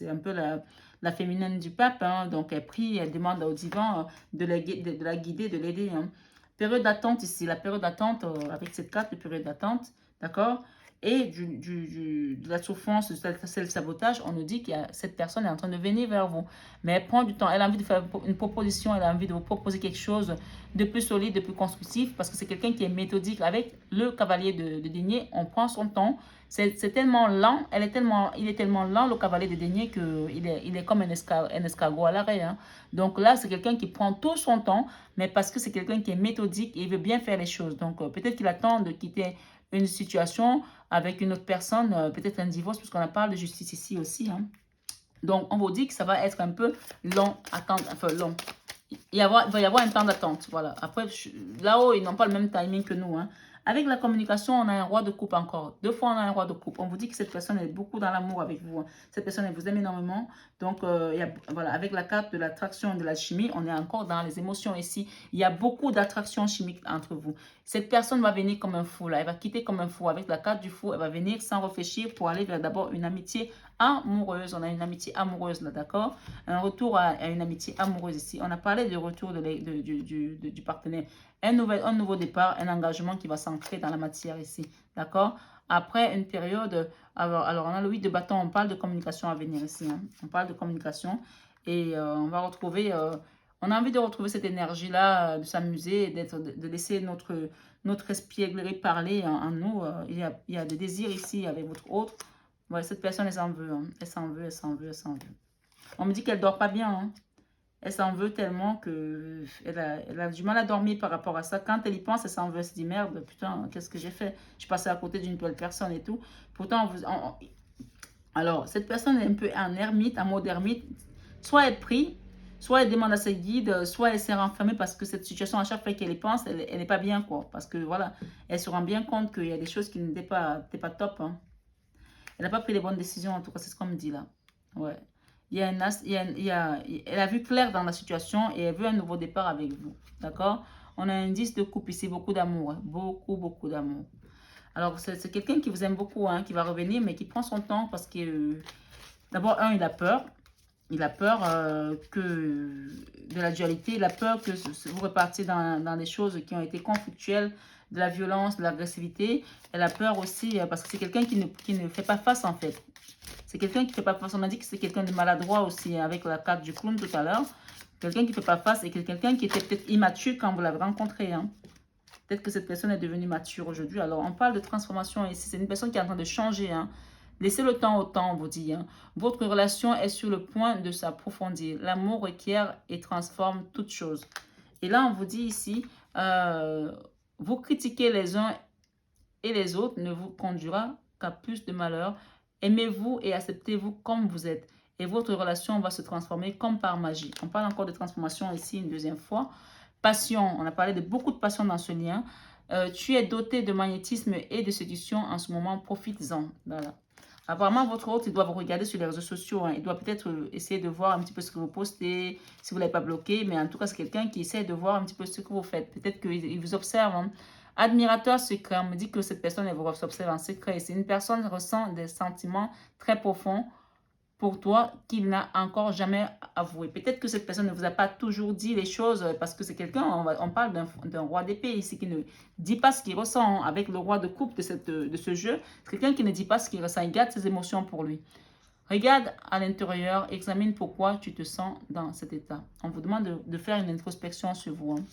un peu la féminine du pape. Hein, donc, elle prie, elle demande au divin de la guider, de l'aider. Hein. Période d'attente ici, la période d'attente, avec cette carte de période d'attente, d'accord? Et de la souffrance, du self-sabotage, on nous dit que cette personne est en train de venir vers vous. Mais elle prend du temps, elle a envie de faire une proposition, elle a envie de vous proposer quelque chose de plus solide, de plus constructif, parce que c'est quelqu'un qui est méthodique. Avec le cavalier de denier, on prend son temps. C'est tellement lent, il est tellement lent, le cavalier de denier, qu'il est comme un escargot à l'arrêt. Hein. Donc là, c'est quelqu'un qui prend tout son temps, mais parce que c'est quelqu'un qui est méthodique et il veut bien faire les choses. Donc peut-être qu'il attend de quitter une situation avec une autre personne, peut-être un divorce, puisqu'on parle de justice ici aussi. Hein. Donc, on vous dit que ça va être un peu long, long. Il va y avoir un temps d'attente, voilà. Après, là-haut, ils n'ont pas le même timing que nous. Hein. Avec la communication, on a un roi de coupe encore. Deux fois, on a un roi de coupe. On vous dit que cette personne est beaucoup dans l'amour avec vous. Hein. Cette personne, elle vous aime énormément. Donc, voilà, avec la carte de l'attraction et de la chimie, on est encore dans les émotions ici. Il y a beaucoup d'attraction chimique entre vous. Cette personne va venir comme un fou, là. Elle va quitter comme un fou. Avec la carte du fou, elle va venir sans réfléchir pour aller vers d'abord une amitié amoureuse. On a une amitié amoureuse, là, d'accord? Un retour à une amitié amoureuse ici. On a parlé du retour du partenaire. Un nouveau départ, un engagement qui va s'ancrer dans la matière ici. D'accord? Après une période... Alors, on a le 8 de bâton. On parle de communication à venir ici. Hein. On parle de communication. Et on va retrouver... on a envie de retrouver cette énergie-là, de s'amuser, de laisser notre espièglerie parler en nous. Il y a des désirs ici avec votre autre. Ouais, cette personne, elle s'en veut. Hein. Elle s'en veut, elle s'en veut, elle s'en veut. On me dit qu'elle dort pas bien. Hein. Elle s'en veut tellement que elle a du mal à dormir par rapport à ça. Quand elle y pense, elle s'en veut. Elle se dit, merde, putain, qu'est-ce que j'ai fait? Je suis passée à côté d'une belle personne et tout. Pourtant, alors, cette personne est un peu en ermite, en mode ermite. Soit elle prie, soit elle demande à ses guides, soit elle s'est renfermée parce que cette situation, à chaque fois qu'elle y pense, elle n'est pas bien, quoi. Parce que, voilà, elle se rend bien compte qu'il y a des choses qui n'étaient pas top. Hein. Elle n'a pas pris les bonnes décisions, en tout cas, c'est ce qu'on me dit là. Ouais. Il y a un as, elle a vu clair dans la situation et elle veut un nouveau départ avec vous. D'accord? On a un indice de couple ici, beaucoup d'amour. Hein. Beaucoup, beaucoup d'amour. Alors, c'est quelqu'un qui vous aime beaucoup, hein, qui va revenir, mais qui prend son temps parce que, d'abord, il a peur. Il a peur de la dualité. Il a peur que vous repartiez dans des choses qui ont été conflictuelles, de la violence, de l'agressivité. Elle a peur aussi parce que c'est quelqu'un qui ne fait pas face, en fait. C'est quelqu'un qui ne fait pas face. On a dit que c'est quelqu'un de maladroit aussi, avec la carte du clown tout à l'heure. Quelqu'un qui ne fait pas face et quelqu'un qui était peut-être immature quand vous l'avez rencontré. Hein. Peut-être que cette personne est devenue mature aujourd'hui. Alors, on parle de transformation ici. C'est une personne qui est en train de changer. Hein. Laissez le temps au temps, on vous dit. Hein. Votre relation est sur le point de s'approfondir. L'amour requiert et transforme toute chose. Et là, on vous dit ici, vous critiquez les uns et les autres ne vous conduira qu'à plus de malheur. Aimez-vous et acceptez-vous comme vous êtes. Et votre relation va se transformer comme par magie. On parle encore de transformation ici une deuxième fois. Passion, on a parlé de beaucoup de passion dans ce lien. Tu es doté de magnétisme et de séduction en ce moment, profites-en. Voilà. Apparemment, votre hôte, il doit vous regarder sur les réseaux sociaux. Hein. Il doit peut-être essayer de voir un petit peu ce que vous postez, si vous ne l'avez pas bloqué. Mais en tout cas, c'est quelqu'un qui essaie de voir un petit peu ce que vous faites. Peut-être qu'il vous observe. Hein. Admirateur secret, on me dit que cette personne, elle vous observe en secret. C'est une personne qui ressent des sentiments très profonds pour toi qu'il n'a encore jamais avoué. Peut-être que cette personne ne vous a pas toujours dit les choses parce que c'est quelqu'un, on parle d'un roi d'épée ici qui ne dit pas ce qu'il ressent. Hein. Avec le roi de coupe de ce jeu, c'est quelqu'un qui ne dit pas ce qu'il ressent, il garde ses émotions pour lui. Regarde à l'intérieur, examine pourquoi tu te sens dans cet état. On vous demande de faire une introspection sur vous. Hein.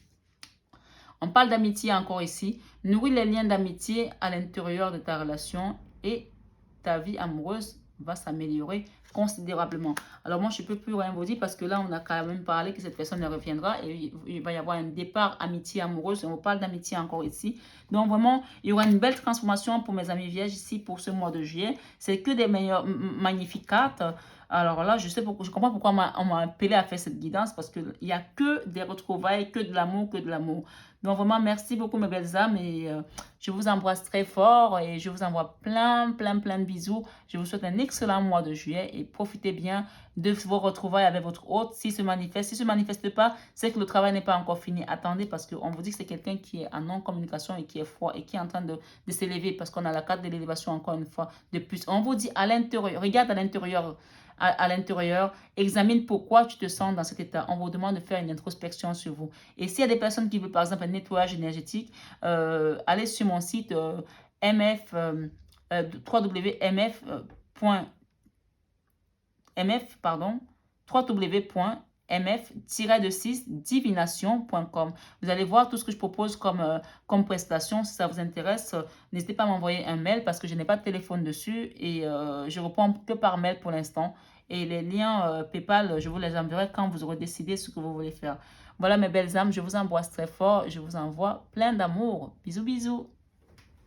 On parle d'amitié encore ici. Nourris les liens d'amitié à l'intérieur de ta relation et ta vie amoureuse va s'améliorer considérablement. Alors moi, je ne peux plus rien vous dire parce que là, on a quand même parlé que cette personne reviendra et il va y avoir un départ amitié amoureuse. On parle d'amitié encore ici. Donc vraiment, il y aura une belle transformation pour mes amis vierges ici pour ce mois de juillet. C'est que des meilleures, magnifiques cartes. Alors là, je comprends pourquoi on m'a appelé à faire cette guidance parce qu'il n'y a que des retrouvailles, que de l'amour, que de l'amour. Donc vraiment, merci beaucoup mes belles âmes et je vous embrasse très fort et je vous envoie plein de bisous. Je vous souhaite un excellent mois de juillet et profitez bien de vos retrouvailles avec votre hôte s'il se manifeste. S'il ne se manifeste pas, c'est que le travail n'est pas encore fini. Attendez parce qu'on vous dit que c'est quelqu'un qui est en non-communication et qui est froid et qui est en train de s'élever parce qu'on a la carte de l'élévation encore une fois de plus. On vous dit à l'intérieur, regarde à l'intérieur. À l'intérieur, examine pourquoi tu te sens dans cet état. On vous demande de faire une introspection sur vous. Et s'il y a des personnes qui veulent par exemple un nettoyage énergétique, allez sur mon site mf, www.mf, pardon, www.mf-divination.com. Vous allez voir tout ce que je propose comme prestation. Si ça vous intéresse, n'hésitez pas à m'envoyer un mail parce que je n'ai pas de téléphone dessus et je réponds que par mail pour l'instant. Et les liens PayPal, je vous les enverrai quand vous aurez décidé ce que vous voulez faire. Voilà mes belles âmes, je vous embrasse très fort. Je vous envoie plein d'amour. Bisous, bisous.